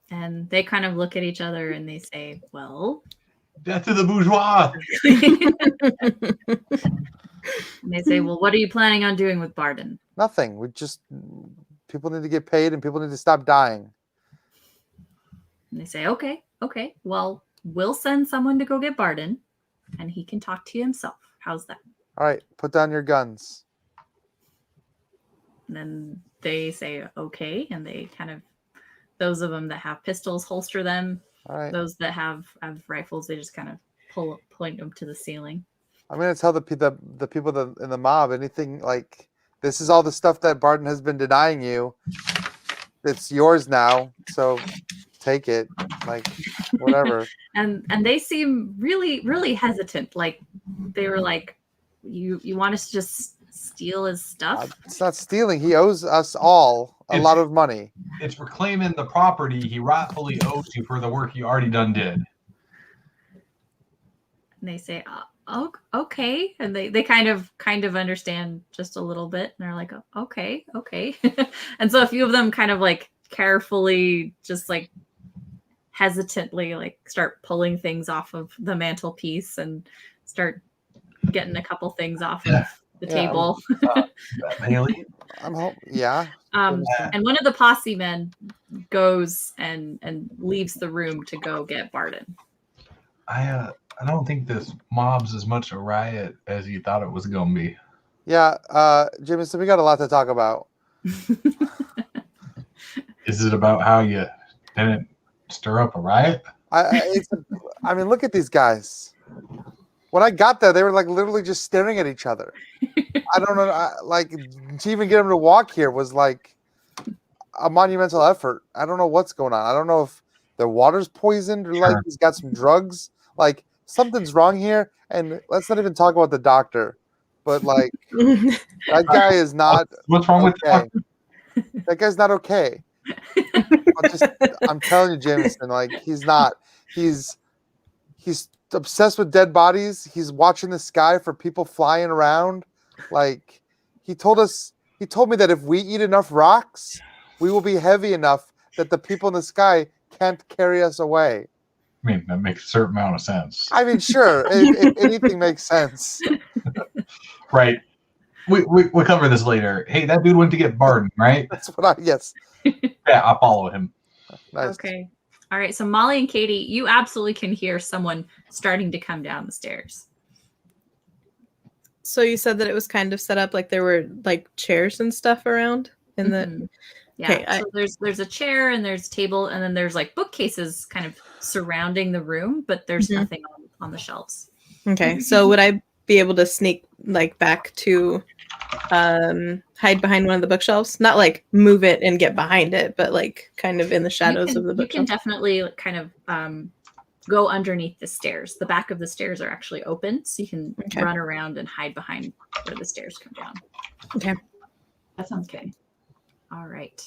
And they kind of look at each other and they say, well, Death to the bourgeois. and they say, well, what are you planning on doing with Barden? Nothing. People need to get paid and people need to stop dying. And they say, okay, well, we'll send someone to go get Barden and he can talk to you himself. How's that? All right, put down your guns. And then they say, okay. And they kind of, those of them that have pistols holster them. All right. Those that have rifles, they just kind of point them to the ceiling. I'm gonna tell the people in the mob anything like this is all the stuff that Barden has been denying you. It's yours now, so take it. Like whatever. And they seem really, really hesitant. Like they were like, you want us to just steal his stuff? It's not stealing. He owes us all a lot of money. It's reclaiming the property he rightfully owes you for the work he already done did. And they say, oh, okay. And they kind of understand just a little bit. And they're like, okay. And so a few of them kind of like carefully, just like hesitantly, like start pulling things off of the mantelpiece and start getting a couple things off of the table. Bailey? Yeah. And one of the posse men goes and leaves the room to go get Barden. I don't think this mob's as much a riot as you thought it was gonna be. Yeah, Jameson, we got a lot to talk about. Is it about how you didn't stir up a riot? I mean, look at these guys. When I got there, they were like literally just staring at each other. I don't know, like to even get them to walk here was like a monumental effort. I don't know what's going on. I don't know if their water's poisoned or like he's got some drugs. Like something's wrong here. And let's not even talk about the doctor. But like that guy is not. What's wrong with that? That guy's not okay. I'm telling you, Jameson, like he's not. He's obsessed with dead bodies. He's watching the sky for people flying around. Like he told me that if we eat enough rocks, we will be heavy enough that the people in the sky can't carry us away. I mean, that makes a certain amount of sense. I mean, sure, if anything makes sense. Right. We'll cover this later. Hey, that dude went to get Barden, right? That's what yes. Yeah, I'll follow him. Nice. Okay. All right. So Molly and Katie, you absolutely can hear someone starting to come down the stairs. So you said that it was kind of set up like there were like chairs and stuff around in the. Mhm. Yeah. Okay, So there's a chair and there's a table and then there's like bookcases kind of surrounding the room, but there's Mhm. nothing on the shelves. Okay, so would I be able to sneak like back to hide behind one of the bookshelves? Not like move it and get behind it, but like kind of in the shadows of the You can bookshelf. definitely kind of go underneath the stairs. The back of the stairs are actually open, so you can Okay. run around and hide behind where the stairs come down. Okay. that sounds Okay. All right.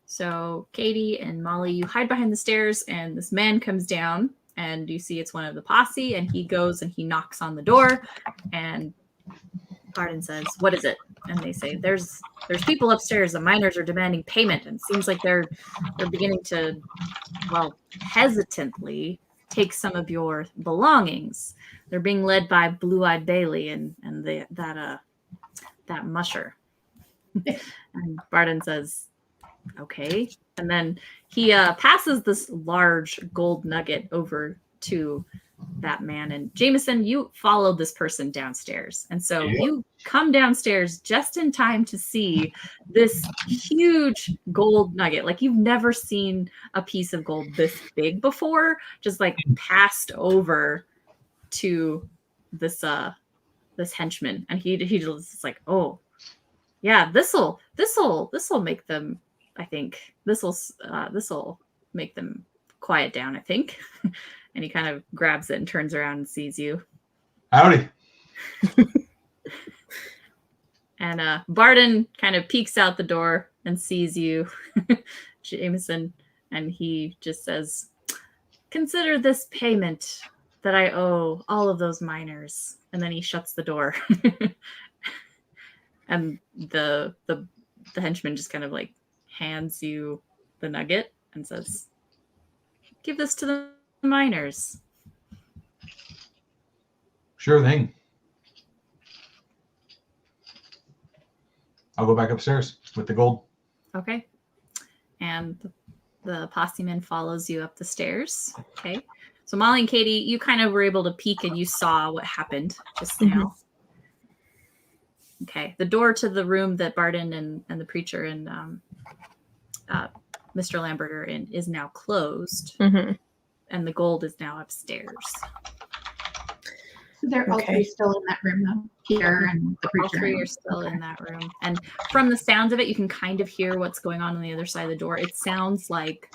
So Katie and Molly, you hide behind the stairs, and this man comes down, and you see it's one of the posse, and he goes and he knocks on the door, and Barden says, "What is it?" and they say, there's people upstairs. The miners are demanding payment, and it seems like they're beginning to, well, hesitantly take some of your belongings. They're being led by Blue-Eyed Bailey and that Musher. And Barden says, okay. And then he passes this large gold nugget over to that man. And Jameson, you followed this person downstairs. And so you come downstairs just in time to see this huge gold nugget. Like you've never seen a piece of gold this big before, just like passed over to this henchman. And he just like, oh yeah, this'll make them, I think this'll make them quiet down, I think. And he kind of grabs it and turns around and sees you. Howdy. And Barden kind of peeks out the door and sees you, Jameson, and he just says, consider this payment that I owe all of those miners. And then he shuts the door. And the henchman just kind of like hands you the nugget and says, give this to the miners. Sure thing. I'll go back upstairs with the gold. Okay. And the posse man follows you up the stairs. Okay. So Molly and Katie, you kind of were able to peek and you saw what happened just now. Okay. The door to the room that Barden and the preacher and Mr. Lambert are in is now closed. And the gold is now upstairs. So they're all three still in that room, though. Peter and the preacher. All three are still in that room. And from the sounds of it, you can kind of hear what's going on the other side of the door. It sounds like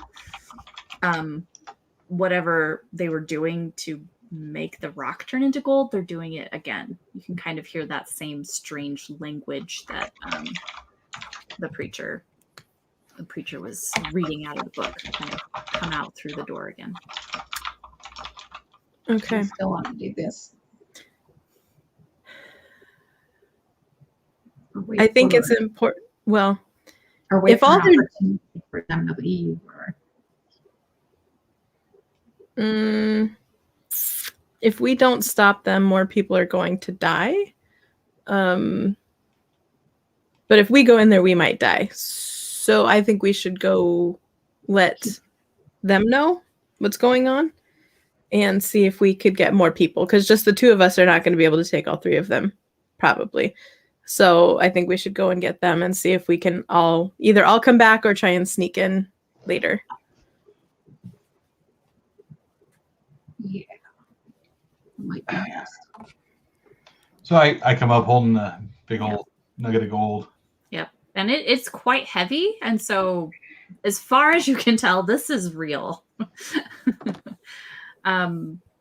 whatever they were doing to make the rock turn into gold, they're doing it again. You can kind of hear that same strange language that the preacher was reading out of the book kind of come out through the door again. Okay. I still want to do this. I think it's important. Well, or wait if all they're for them to leave. if we don't stop them, more people are going to die. But if we go in there, we might die. So I think we should go let them know what's going on and see if we could get more people, because just the two of us are not going to be able to take all three of them, probably. So I think we should go and get them and see if we can all come back or try and sneak in later. Yeah. Oh my goodness. So I come up holding the big old nugget of gold. Yep. And it's quite heavy. And so as far as you can tell, this is real.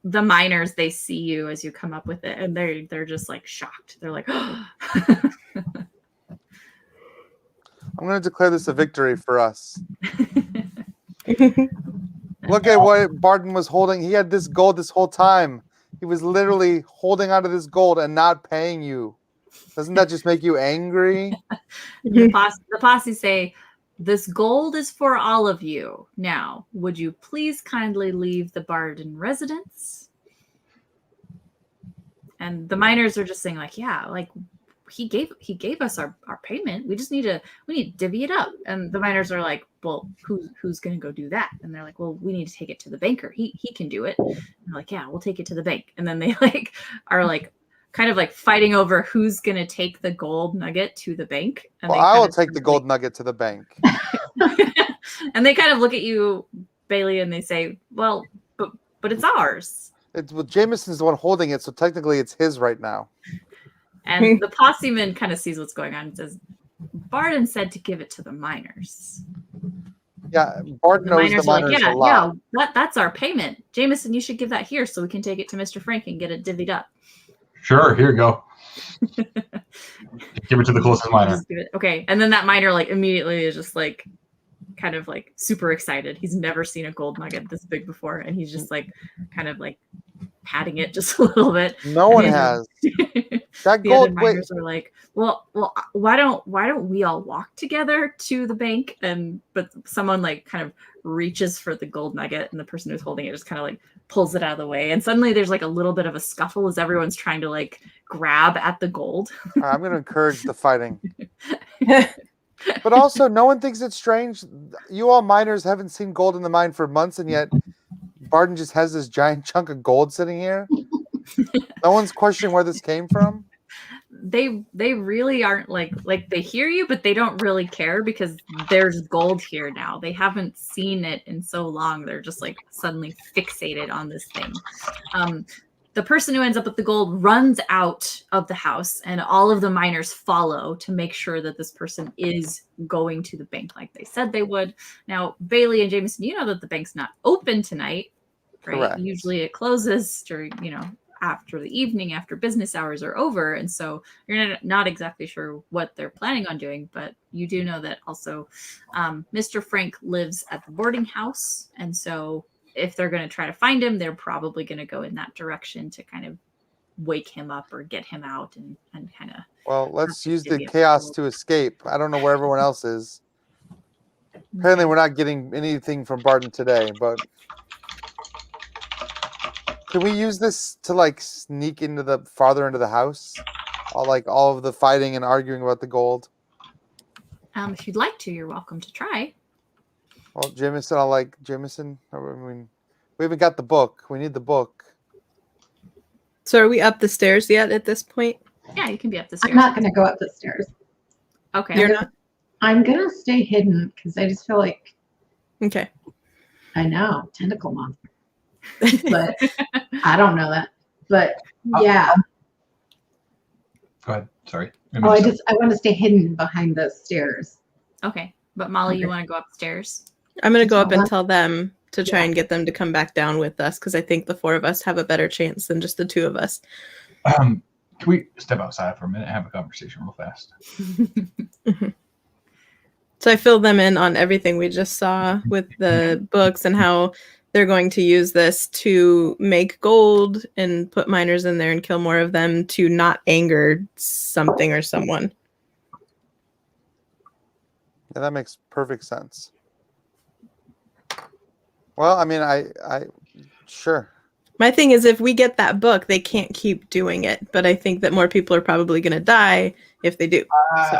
The miners, they see you as you come up with it, and they're just like shocked. They're like, oh. I'm going to declare this a victory for us. Look at what Barden was holding. He had this gold this whole time. He was literally holding onto this gold and not paying you. Doesn't that just make you angry? The posse say, this gold is for all of you. Now, would you please kindly leave the Barden residence? And the miners are just saying, like, yeah, like he gave us our payment. We need to divvy it up. And the miners are like, well, who's gonna go do that? And they're like, well, we need to take it to the banker. He can do it. And they're like, yeah, we'll take it to the bank. And then they like are like kind of like fighting over who's gonna take the gold nugget to the bank. And well, I will take the gold nugget to the bank. And they kind of look at you, Bailey, and they say, well, but it's ours. Well, Jameson's the one holding it, so technically it's his right now. And the posse man kind of sees what's going on and says, Barden said to give it to the miners. Yeah, Barden knows the miners a lot. Yeah, that's our payment. Jameson, you should give that here so we can take it to Mr. Frank and get it divvied up. Sure, here you go. Give it to the closest miner. Okay, and then that miner like immediately is just like kind of like super excited. He's never seen a gold nugget this big before, and he's just like kind of like patting it just a little bit. No one has. That the other gold. Wait, miners are like, well, why don't we all walk together to the bank? But someone like kind of reaches for the gold nugget, and the person who's holding it just kind of like pulls it out of the way, and suddenly there's like a little bit of a scuffle as everyone's trying to like grab at the gold. all right, I'm going to encourage the fighting. But also, no one thinks it's strange. You all miners haven't seen gold in the mine for months, and yet Barton just has this giant chunk of gold sitting here. No one's questioning where this came from. They really aren't like they hear you, but they don't really care because there's gold here now. They haven't seen it in so long. They're just like suddenly fixated on this thing. The person who ends up with the gold runs out of the house, and all of the miners follow to make sure that this person is going to the bank like they said they would. Now, Bailey and Jameson, you know that the bank's not open tonight, right? Correct. Usually it closes during, after the evening, after business hours are over. And so you're not exactly sure what they're planning on doing, but you do know that also Mr. Frank lives at the boarding house. And so if they're going to try to find him, they're probably going to go in that direction to kind of wake him up or get him out and kind of. Well, let's use the chaos to escape. I don't know where everyone else is. Apparently, we're not getting anything from Barton today, but can we use this to like sneak into the farther into the house? All of the fighting and arguing about the gold. If you'd like to, you're welcome to try. Well, Jameson, Jameson. I mean, we haven't got the book. We need the book. So are we up the stairs yet at this point? Yeah, you can be up the stairs. I'm not going to go up the stairs. Okay. You're not? I'm going to stay hidden because I just feel like, Okay. I know, tentacle monster. But I don't know that. But yeah. Go ahead. Sorry. I want to stay hidden behind the stairs. Okay. But Molly, Okay. you want to go upstairs? I'm going to go up So and tell them to try and get them to come back down with us because I think the four of us have a better chance than just the two of us. Can we step outside for a minute and have a conversation real fast? So I filled them in on everything we just saw with the books and how they're going to use this to make gold and put miners in there and kill more of them to not anger something or someone. Yeah, that makes perfect sense. Well, I mean, I sure. My thing is, if we get that book, they can't keep doing it. But I think that more people are probably going to die if they do. So.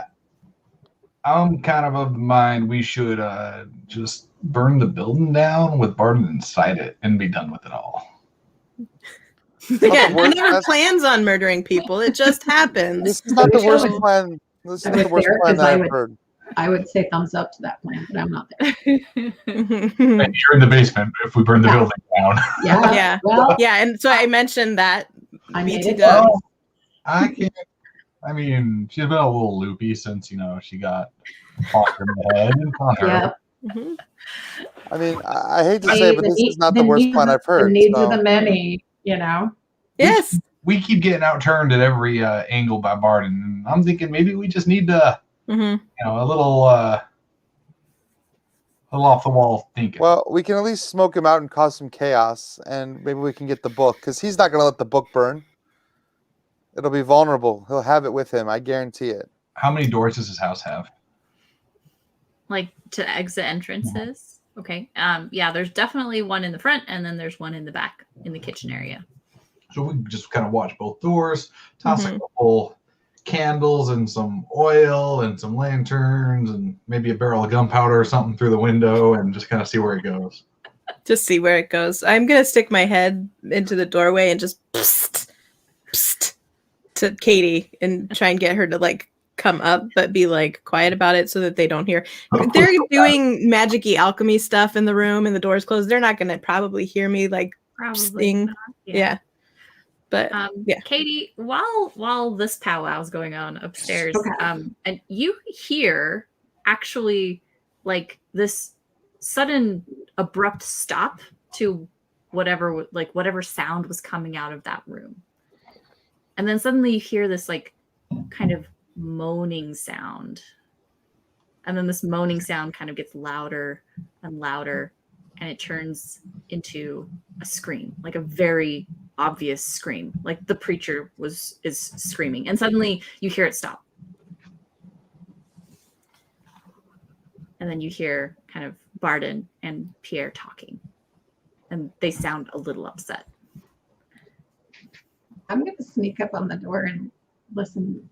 I'm kind of the mind we should just burn the building down with Barton inside it and be done with it all. Again, he never plans on murdering people. It just happens. This is not the worst plan. This is not the worst plan that I've heard. I would say thumbs up to that plan, but I'm not there. And you're in the basement if we burn the building down. Yeah. Yeah. Well, Yeah. And so I mentioned that. I Be made too it good. up. I can't. I mean, she's been a little loopy since, she got bonked in the head. On her. Yeah. Mhm. I mean, I hate to say it, but this is not the worst plan I've heard. The needs so. of the many, Yes. We keep getting outturned at every angle by Barton. I'm thinking maybe we just need to, Mhm. a little off the wall thinking. Well, we can at least smoke him out and cause some chaos, and maybe we can get the book, because he's not going to let the book burn. It'll be vulnerable. He'll have it with him. I guarantee it. How many doors does his house have? Like to exit entrances? Okay. Yeah, there's definitely one in the front, and then there's one in the back in the kitchen area. So we just kind of watch both doors, toss a couple candles and some oil and some lanterns and maybe a barrel of gunpowder or something through the window and just kind of see where it goes. Just see where it goes. I'm going to stick my head into the doorway and just psst, psst, to Katie and try and get her to come up, but be quiet about it so that they don't hear. They're doing magic-y alchemy stuff in the room and the door's closed. They're not going to probably hear me Probably sing. not. Yeah. But yeah. Katie, while this powwow's going on upstairs, Okay. and you hear actually this sudden abrupt stop to whatever sound was coming out of that room. And then suddenly you hear this kind of moaning sound. And then this moaning sound kind of gets louder and louder, and it turns into a scream, like a very obvious scream, like the preacher is screaming, and suddenly you hear it stop. And then you hear kind of Barden and Pierre talking, and they sound a little upset. I'm going to sneak up on the door and listen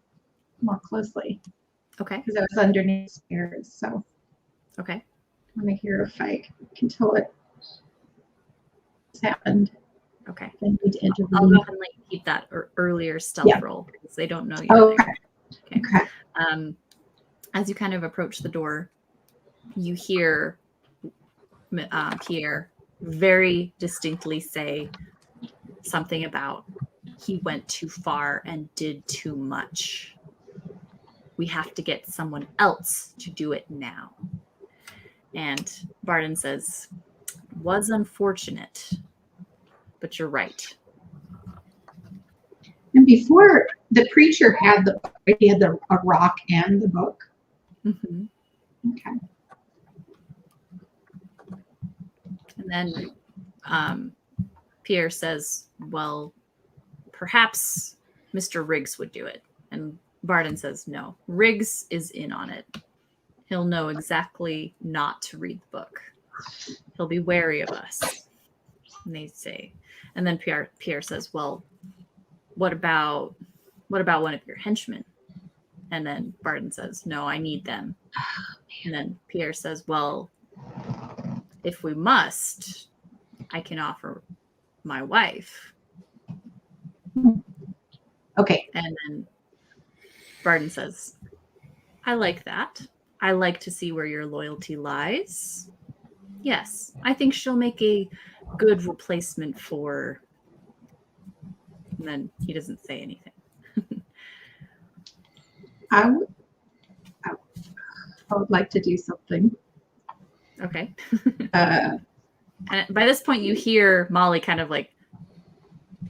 more closely. Okay. Because I was underneath stairs, so Okay. I want to hear if I can tell what's happened. Okay. I need to intervene. I'll go ahead and let you keep that earlier stealth roll because they don't know you're there. Okay. As you kind of approach the door, you hear Pierre very distinctly say something about he went too far and did too much. We have to get someone else to do it now. And Barden says, was unfortunate, but you're right. And before the preacher had he had a rock and the book. Mm-hmm. Okay. And then Pierre says, well, perhaps Mr. Riggs would do it. And Barden says, no, Riggs is in on it. He'll know exactly not to read the book. He'll be wary of us. And they say, and then Pierre says, well, what about one of your henchmen? And then Barden says, no, I need them. And then Pierre says, well, if we must, I can offer my wife. Okay. And then Barden says, I like that. I like to see where your loyalty lies. Yes, I think she'll make a good replacement for... And then he doesn't say anything. I would like to do something. Okay. And by this point, you hear Molly kind of like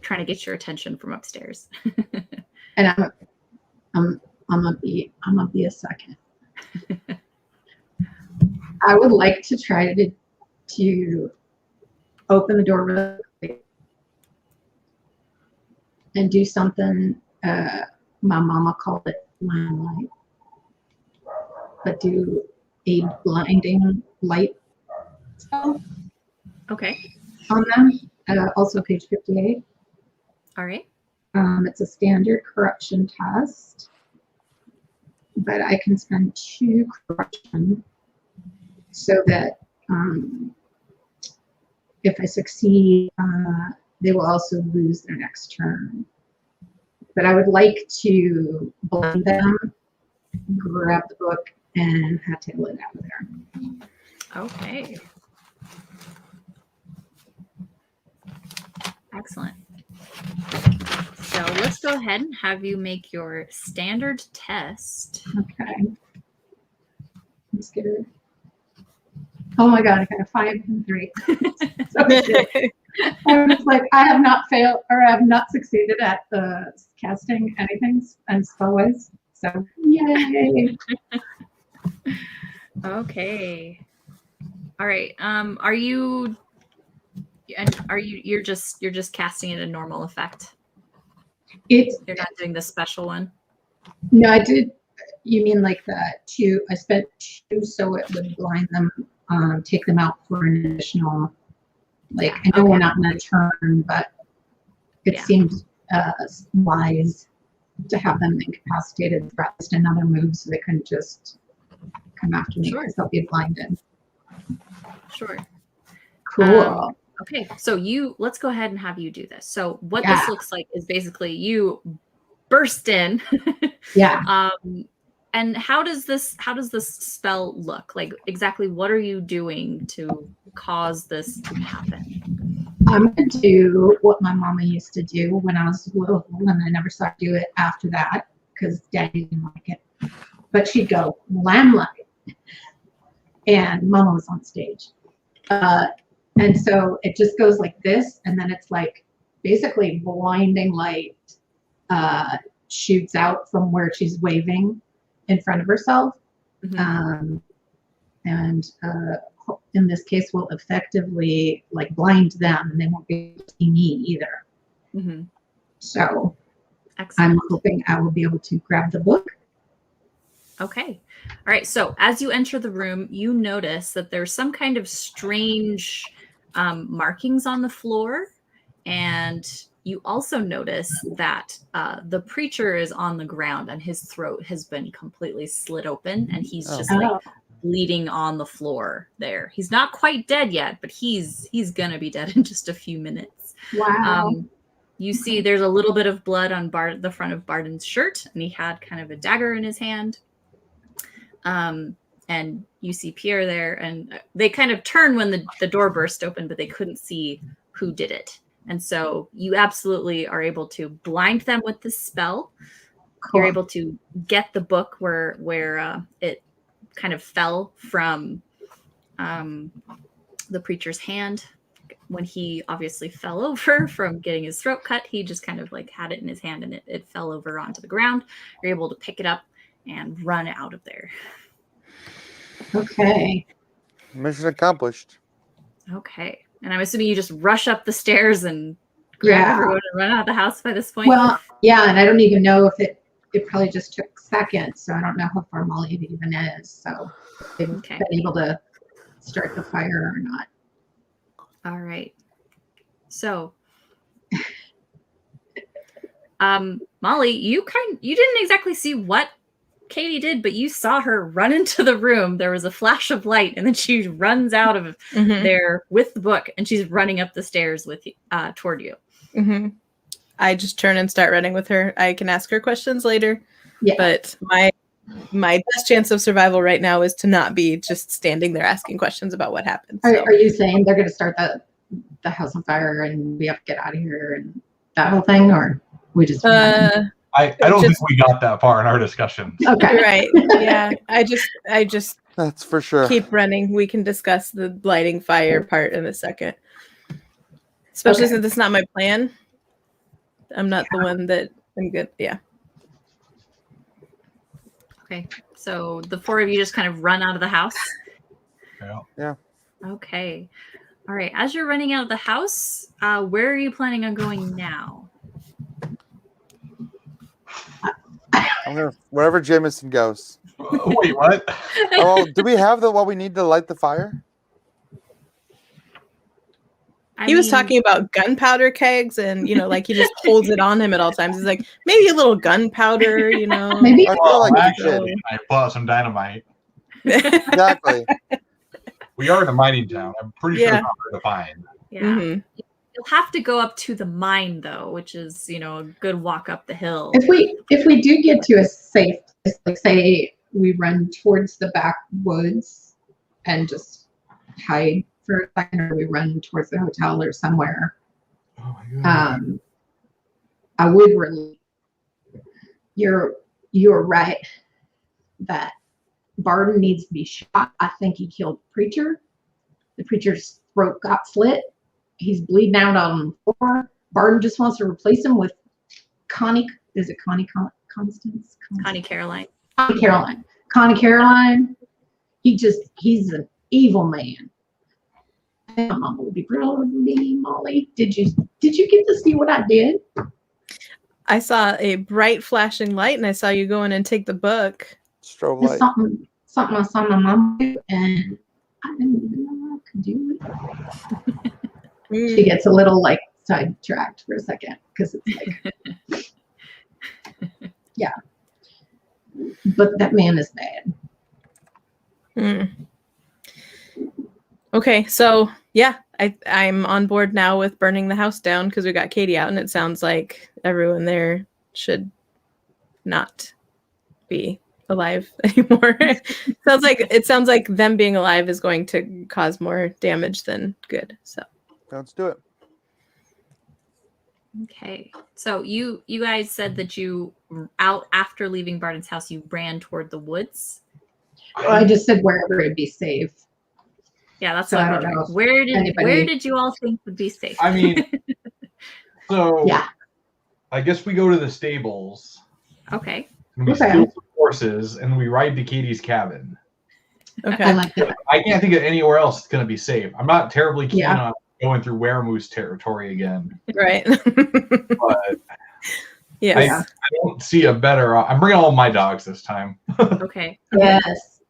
trying to get your attention from upstairs. And I'm gonna be a second. I would like to try to open the door really quick and do something. My mama called it limelight, but do a blinding light spell Okay. on them. Also, page 58. All right. It's a standard corruption test, but I can spend 2 corruption so that if I succeed, they will also lose their next turn. But I would like to blind them, grab the book, and hightail it out of there. Okay. Excellent. So let's go ahead and have you make your standard test. Okay. I'm scared. Oh my god, I got a 5 and 3. So I was like, I have not failed, or I have not succeeded at the casting anything and spellwise. So yay! Okay. All right. You're just casting it a normal effect? You're not doing the special one? No, I did. You mean like that 2? I spent 2 so it would blind them, take them out for an additional. Like, I know we're not in a turn, but it seemed wise to have them incapacitated for at least another move so they couldn't just come after me because they'll be blinded. Sure. Cool. Okay, so let's go ahead and have you do this. So what this looks like is basically you burst in. Yeah. And how does this spell look? Like, exactly what are you doing to cause this to happen? I'm going to do what my mama used to do when I was little, and I never saw her do it after that because Daddy didn't like it. But she'd go, lamplight. And Mama was on stage. And so it just goes like this, and then it's like basically blinding light shoots out from where she's waving in front of herself. Mm-hmm. And in this case, will effectively like blind them, and they won't be able to see me either. Mm-hmm. So Excellent. I'm hoping I will be able to grab the book. Okay. All right. So as you enter the room, you notice that there's some kind of strange markings on the floor. And you also notice that the preacher is on the ground and his throat has been completely slit open and he's just like bleeding on the floor there. He's not quite dead yet, but he's going to be dead in just a few minutes. Wow. You see there's a little bit of blood on the front of Barden's shirt, and he had kind of a dagger in his hand. And you see Pierre there, and they kind of turn when the door burst open, but they couldn't see who did it. And so you absolutely are able to blind them with this spell. Cool. You're able to get the book where it kind of fell from the preacher's hand. When he obviously fell over from getting his throat cut, he just kind of like had it in his hand and it fell over onto the ground. You're able to pick it up and run out of there. Okay. Mission accomplished. Okay. And I'm assuming you just rush up the stairs and grab everyone and run out of the house by this point? Well, yeah, and I don't even know if it probably just took seconds, so I don't know how far Molly even is. So they've been able to start the fire or not. All right. So Molly, you didn't exactly see what Katie did, but you saw her run into the room. There was a flash of light, and then she runs out of there with the book, and she's running up the stairs with toward you. Mm-hmm. I just turn and start running with her. I can ask her questions later, but my best chance of survival right now is to not be just standing there asking questions about what happened. So. Are you saying they're going to start the house on fire and we have to get out of here and that whole thing, or we just? I don't think we got that far in our discussion. Okay. Right. Yeah. I just That's for sure. keep running. We can discuss the lighting fire part in a second. Especially since it's not my plan. I'm not the one that I'm good. Yeah. Okay. So the four of you just kind of run out of the house. Yeah. Okay. All right. As you're running out of the house, where are you planning on going now? I'm gonna wherever Jameson goes. Wait, what? Oh, do we have what we need to light the fire? He was talking about gunpowder kegs and, like he just holds it on him at all times. He's like, maybe a little gunpowder, Maybe. Actually, I pull out some dynamite. Exactly. We are in a mining town. I'm pretty sure it's not hard to find. Yeah. Mm-hmm. You'll have to go up to the mine, though, which is, a good walk up the hill. If we do get to a safe place, like say we run towards the backwoods and just hide for a second, or we run towards the hotel or somewhere. Oh my God. I would really. You're right that Barden needs to be shot. I think he killed the preacher. The preacher's throat got slit. He's bleeding out on the floor. Barden just wants to replace him with Connie. Is it Connie Constance? Connie Caroline. Connie Caroline. He's an evil man. Mom would be proud of me, Molly. Did you get to see what I did? I saw a bright flashing light, and I saw you go in and take the book. Strobe It's light. something I saw my mom do, and I didn't even know I could do it. She gets a little sidetracked for a second because it's yeah. But that man is bad. Okay, so I'm on board now with burning the house down because we got Katie out, and it sounds like everyone there should not be alive anymore. It sounds like them being alive is going to cause more damage than good. So Let's do it. Okay. So you guys said that you out after leaving Barden's house, you ran toward the woods. Well, I just said wherever it'd be safe. Yeah, that's So what I I'm don't know wondering. if Where anybody- did you all think would be safe? I mean, so Yeah. I guess we go to the stables Okay. and we Okay. steal some horses and we ride to Katie's cabin. okay. I like that. I can't think of anywhere else that's going to be safe. I'm not terribly keen Yeah. on going through Weremoose territory again. Right. But Yes. I don't see a better. I'm bringing all my dogs this time. Okay. Yes.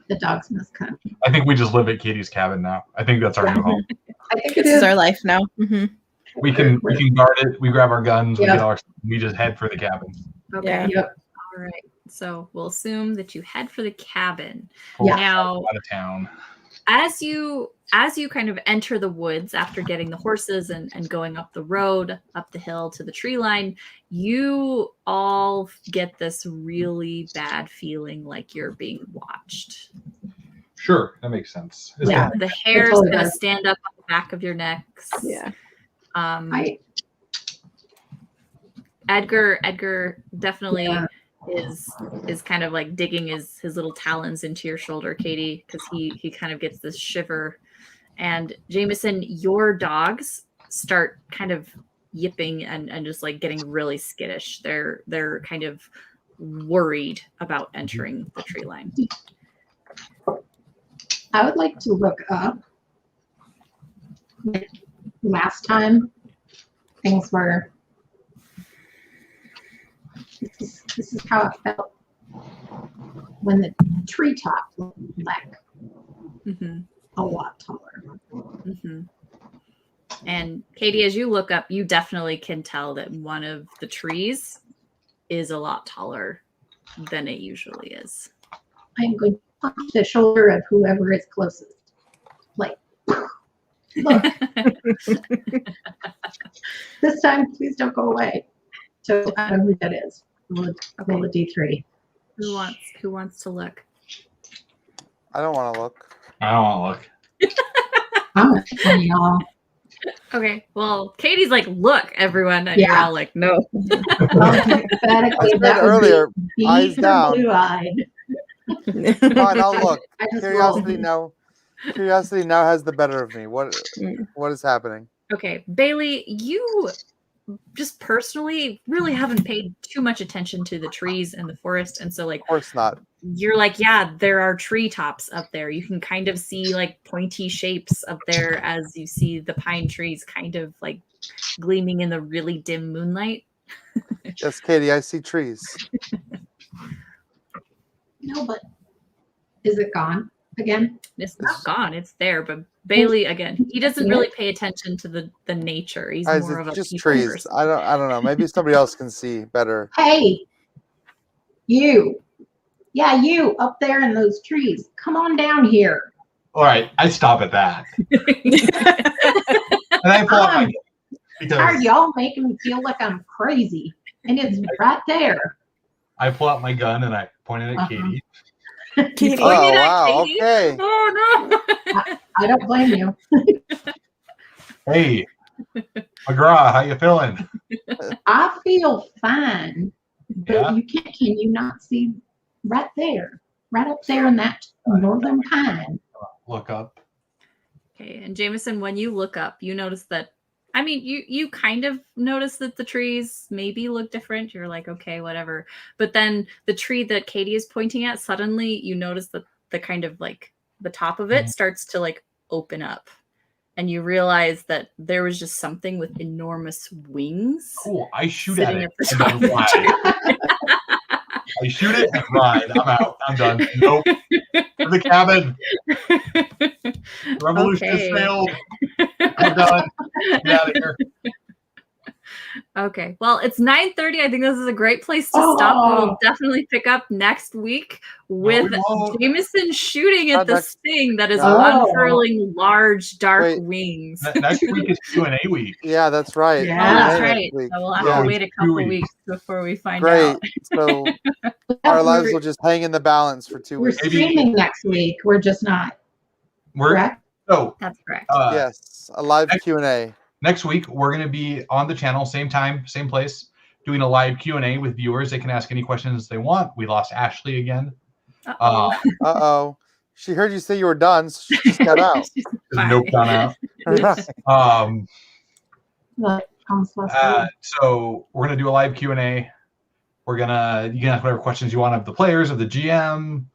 The dogs must come. I think we just live at Katie's cabin now. I think that's our new home. I think it This is is. our life now. Mm-hmm. We can guard it. We grab our guns. Yeah. We just head for the cabin. Okay. Yeah. Yep. All right. So we'll assume that you head for the cabin. Yeah. Now, Out of town. as you kind of enter the woods after getting the horses and going up the road, up the hill to the tree line, you all get this really bad feeling like you're being watched. Sure, that makes sense. Yeah. The hair's totally gonna does. stand up on the back of your necks. Yeah. Edgar definitely Yeah. is kind of like digging his little talons into your shoulder, Katie, because he kind of gets this shiver. And Jameson, your dogs start kind of yipping and just like getting really skittish. They're kind of worried about entering the tree line. I would like to look up. Last time, things were. This is how it felt when the treetop looked like Mm-hmm. a lot taller. Mm-hmm. And Katie, as you look up, you definitely can tell that one of the trees is a lot taller than it usually is. I'm going to punch the shoulder of whoever is closest. Like, look, this time, please don't go away. So I don't know who that is. Roll a D3. Who wants to look? I don't want to look. I don't want to look. I'm a 20, y'all. Okay, well, Katie's like, look, everyone, and you're Yeah. all like, no. Well, I emphatically, said that would earlier, be eyes for down. blue-eyed. Fine, I'll look. I just Curiosity rolled. now has the better of me. What is happening? Okay, Bailey, you just personally really haven't paid too much attention to the trees in the forest, and so like Of course not. you're like, yeah, there are treetops up there. You can kind of see like pointy shapes up there as you see the pine trees kind of like gleaming in the really dim moonlight. Yes, Katie, I see trees. No, but is it gone again? It's not gone, it's there, but Bailey, again, he doesn't really pay attention to the nature. He's Guys, more of a it's just people trees. person. I don't know. Maybe somebody else can see better. Hey, you. Yeah, you up there in those trees. Come on down here. All right, I stop at that. And I pull out my gun Tired because y'all making me feel like I'm crazy. And it's right there. I pull out my gun and I point it at Uh-huh. Katie. Katie, Oh, pointed at wow. Katie? Okay. Oh no. I don't blame you. Hey, McGraw, how you feeling? I feel fine. But Yeah? can you not see right there? Right up there in that northern pine. Look up. Okay, and Jameson, when you look up, you notice that, I mean, you kind of notice that the trees maybe look different. You're like, okay, whatever. But then the tree that Katie is pointing at, suddenly you notice that the kind of like the top of it starts to like open up. And you realize that there was just something with enormous wings. Cool. I shoot at Sitting it at the and top then of the ride. I shoot it and ride. I'm out. I'm done. Nope. For the cabin. Revolution has Okay. failed. I'm done. Get out of here. Okay. Well, it's 9:30. I think this is a great place to stop. We'll definitely pick up next week with won't. Jameson shooting at Not the next- thing that is No. unfurling large dark Wait. wings. Next week is Q&A week. Yeah, that's right. Yeah. Oh, that's Next right. week. So we'll have Yeah. to wait a 2 couple weeks. weeks before we find Great. out. So our lives will just hang in the balance for 2 We're weeks. Maybe- streaming next week. We're just not. We're Correct? so That's correct. Yes, a live next- Q&A. next week we're going to be on the channel, same time, same place, doing a live Q&A with viewers. They can ask any questions they want. We lost Ashley again. Uh-oh. Uh-oh. She heard you say you were done, so she just got out. She's Nope, fine. gone Right. out. Like, almost lost So we're gonna do a live Q&A. You can ask whatever questions you want of the players, of the GM,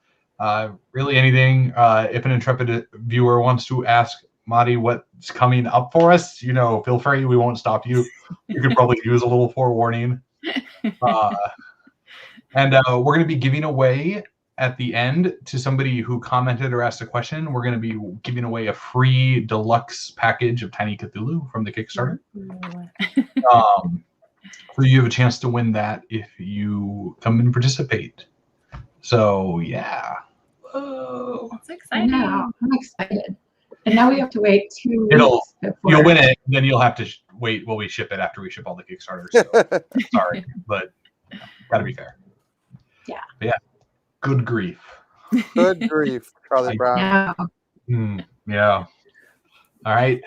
really anything. If an intrepid viewer wants to ask Madi, what's coming up for us, feel free. We won't stop you. You could probably use a little forewarning. And we're going to be giving away at the end to somebody who commented or asked a question. We're going to be giving away a free deluxe package of Tiny Cthulhu from the Kickstarter. So you have a chance to win that if you come and participate. So yeah. That's I exciting. know. I'm excited. And now we have to wait 2 weeks before. You'll win it, then you'll have to wait while we ship it after we ship all the Kickstarters. So sorry, but gotta be fair. Yeah. But yeah. Good grief. Good grief, Charlie Brown. No. Yeah. All right.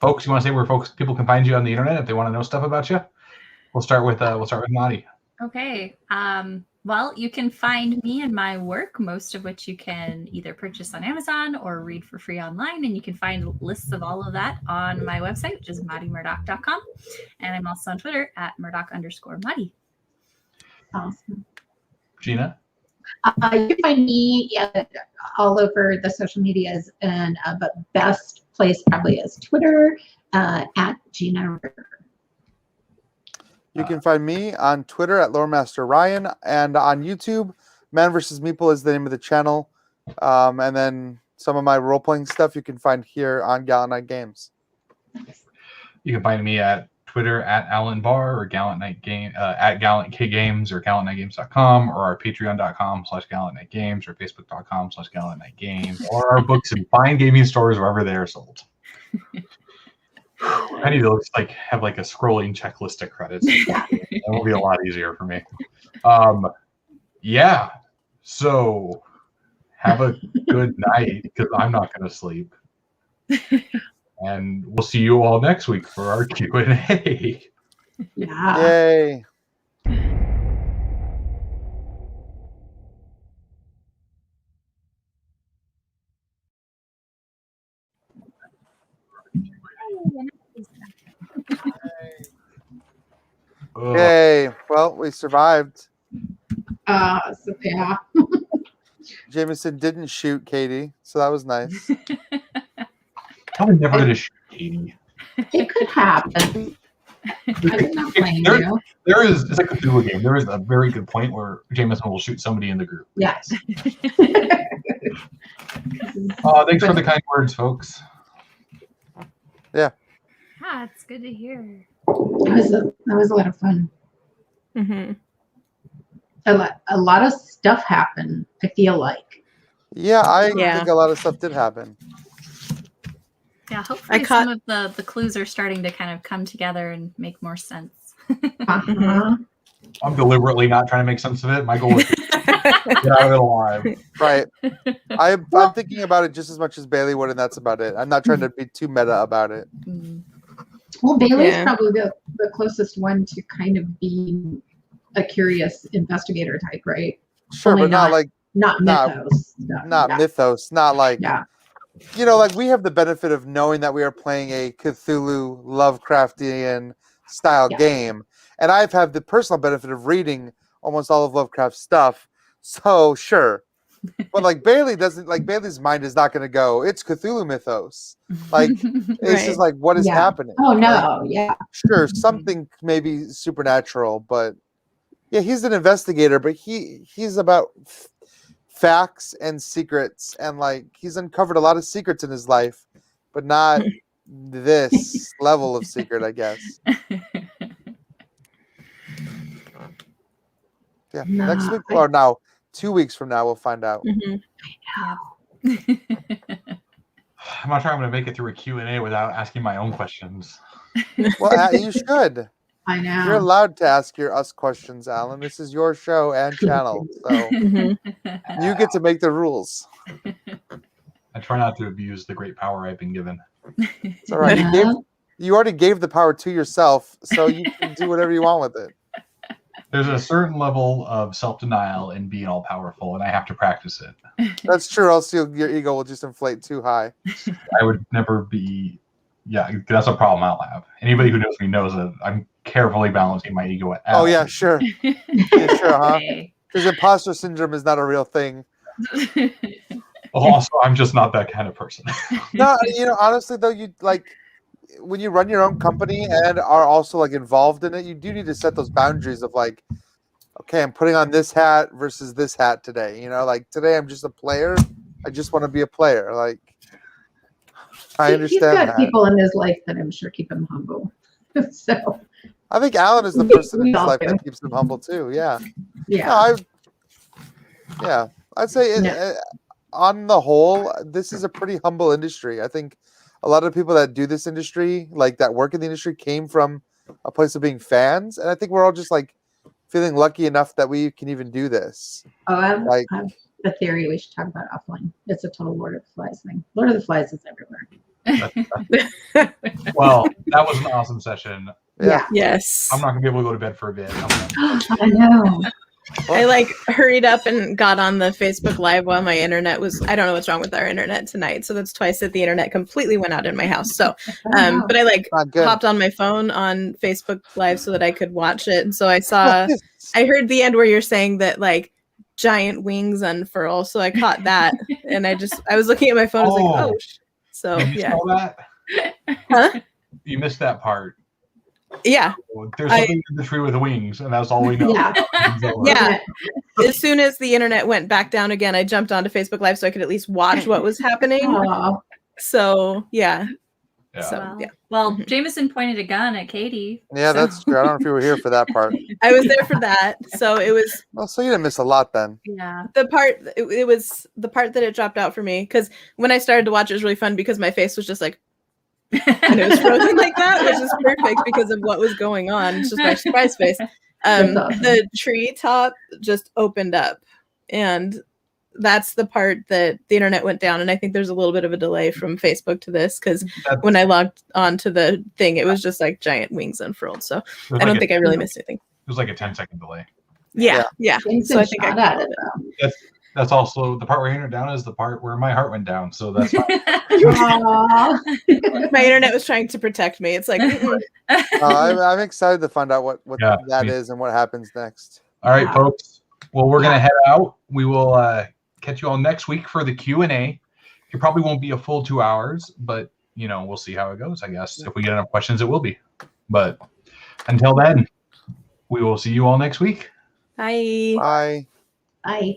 Folks, you want to say where people can find you on the internet if they want to know stuff about you? We'll start with Madi. Okay. Well, you can find me and my work, most of which you can either purchase on Amazon or read for free online. And you can find lists of all of that on my website, which is madimurdoch.com. And I'm also on Twitter at Murdoch_Madi. Awesome. Gina? You can find me all over the social medias, and but best place probably is Twitter at Gina River. You can find me on Twitter at Loremaster Ryan, and on YouTube, Man vs. Meeple is the name of the channel. And then some of my role-playing stuff you can find here on Gallant Night Games. You can find me at Twitter at Alan Bahr, or Gallant Night Game at Gallant K Games, or GallantNightGames.com, or our Patreon.com/Gallant Night Games, or Facebook.com/Gallant Night Games, or our books in fine gaming stores wherever they are sold. I need to have a scrolling checklist of credits. That will be a lot easier for me. Yeah. So have a good night, because I'm not going to sleep. And we'll see you all next week for our Q&A. Yeah. Yay. Yay. Well, we survived. So yeah. Jameson didn't shoot Katie, so that was nice. I'm never going to shoot Katie. It could happen. I'm not playing you. It's like a Cthulhu game. There is a very good point where Jameson will shoot somebody in the group. Yes. Thanks for the kind words, folks. Yeah. Ah, it's good to hear. That was a lot of fun. Mm-hmm. A lot of stuff happened, I feel like. Yeah, I think a lot of stuff did happen. Yeah, hopefully some of the clues are starting to kind of come together and make more sense. Uh-huh. I'm deliberately not trying to make sense of it. My goal is to get out of it alive. Right. I'm thinking about it just as much as Bailey would, and that's about it. I'm not trying to be too meta about it. Well, Bailey's probably the closest one to kind of being a curious investigator type, right? Sure, Only but not mythos. Mythos, not like yeah. We have the benefit of knowing that we are playing a Cthulhu Lovecraftian style game, and I've had the personal benefit of reading almost all of Lovecraft's stuff. So sure, but Bailey doesn't Bailey's mind is not going to go. It's Cthulhu mythos. It's just what is happening? Oh no, Sure, something maybe supernatural, but yeah, he's an investigator, but he's about facts and secrets, and he's uncovered a lot of secrets in his life, but not this level of secret, I guess. Yeah, next week or now, 2 weeks from now, we'll find out. Mm-hmm. I'm not sure I'm going to make it through a Q&A without asking my own questions. Well, you should. I know. You're allowed to ask us questions, Alan. This is your show and channel, so you get to make the rules. I try not to abuse the great power I've been given. It's all right. You already gave the power to yourself, so you can do whatever you want with it. There's a certain level of self-denial in being all-powerful, and I have to practice it. That's true. Else your ego will just inflate too high. I would never be... Yeah, that's a problem I'll have. Anybody who knows me knows that I'm carefully balancing my ego at all. Oh, yeah, sure. Yeah, sure, huh? Because imposter syndrome is not a real thing. Also, I'm just not that kind of person. No, honestly though, you like when you run your own company and are also like involved in it, you do need to set those boundaries of like, okay, I'm putting on this hat versus this hat today. Like today I'm just a player. I just want to be a player. Like I understand He's got that. people in his life that I'm sure keep him humble. So I think Alan is the person in We his all life do. that keeps him humble too. Yeah. yeah. No, I'd say on the whole, this is a pretty humble industry. I think a lot of people that do this industry, like that work in the industry, came from a place of being fans, and I think we're all just like feeling lucky enough that we can even do this. Oh, I Like- have a theory we should talk about offline. It's a total Lord of the Flies thing. Lord of the Flies is everywhere. Well, that was an awesome session. Yeah. Yes. I'm not gonna be able to go to bed for a bit. I know. I like hurried up and got on the Facebook Live while my internet was. I don't know what's wrong with our internet tonight. So that's twice that the internet completely went out in my house. So, but I like Not good. hopped on my phone on Facebook Live so that I could watch it. And so I saw. I heard the end where you're saying that like giant wings unfurl. So I caught that, and I was looking at my phone. I was like, Oh. oh. So You missed yeah. all that? Huh? You missed that part. Yeah. There's something in the tree with wings, and that's all we know. Yeah. Yeah. As soon as the internet went back down again, I jumped onto Facebook Live so I could at least watch what was happening. Aw. So yeah. Yeah. So yeah. Well, Jameson pointed a gun at Katie. Yeah, so- that's true. I don't know if you were here for that part. I was there for that. So it was Well, so you didn't miss a lot then. Yeah. the part it was the part that it dropped out for me because when I started to watch it was really fun because my face was just like and it was frozen like that, which is perfect because of what was going on. It's just my surprise face. That's awesome. The tree top just opened up, and that's the part that the internet went down. And I think there's a little bit of a delay from Facebook to this because when I logged onto the thing, it was just like giant wings unfurled. So I don't think I really missed anything. It was like a 10-second delay. Yeah. Jameson So I think shot I at it though. That's also the part where it down is the part where my heart went down. So that's fine. Aw. my internet was trying to protect me. It's like mm-mm. I'm excited to find out what Yeah, that me- is and what happens next. All right, Wow. folks. Well, we're gonna head out. We will catch you all next week for the Q&A. It probably won't be a full 2 hours, but we'll see how it goes. I guess if we get enough questions, it will be. But until then, we will see you all next week. Bye. Bye. Bye.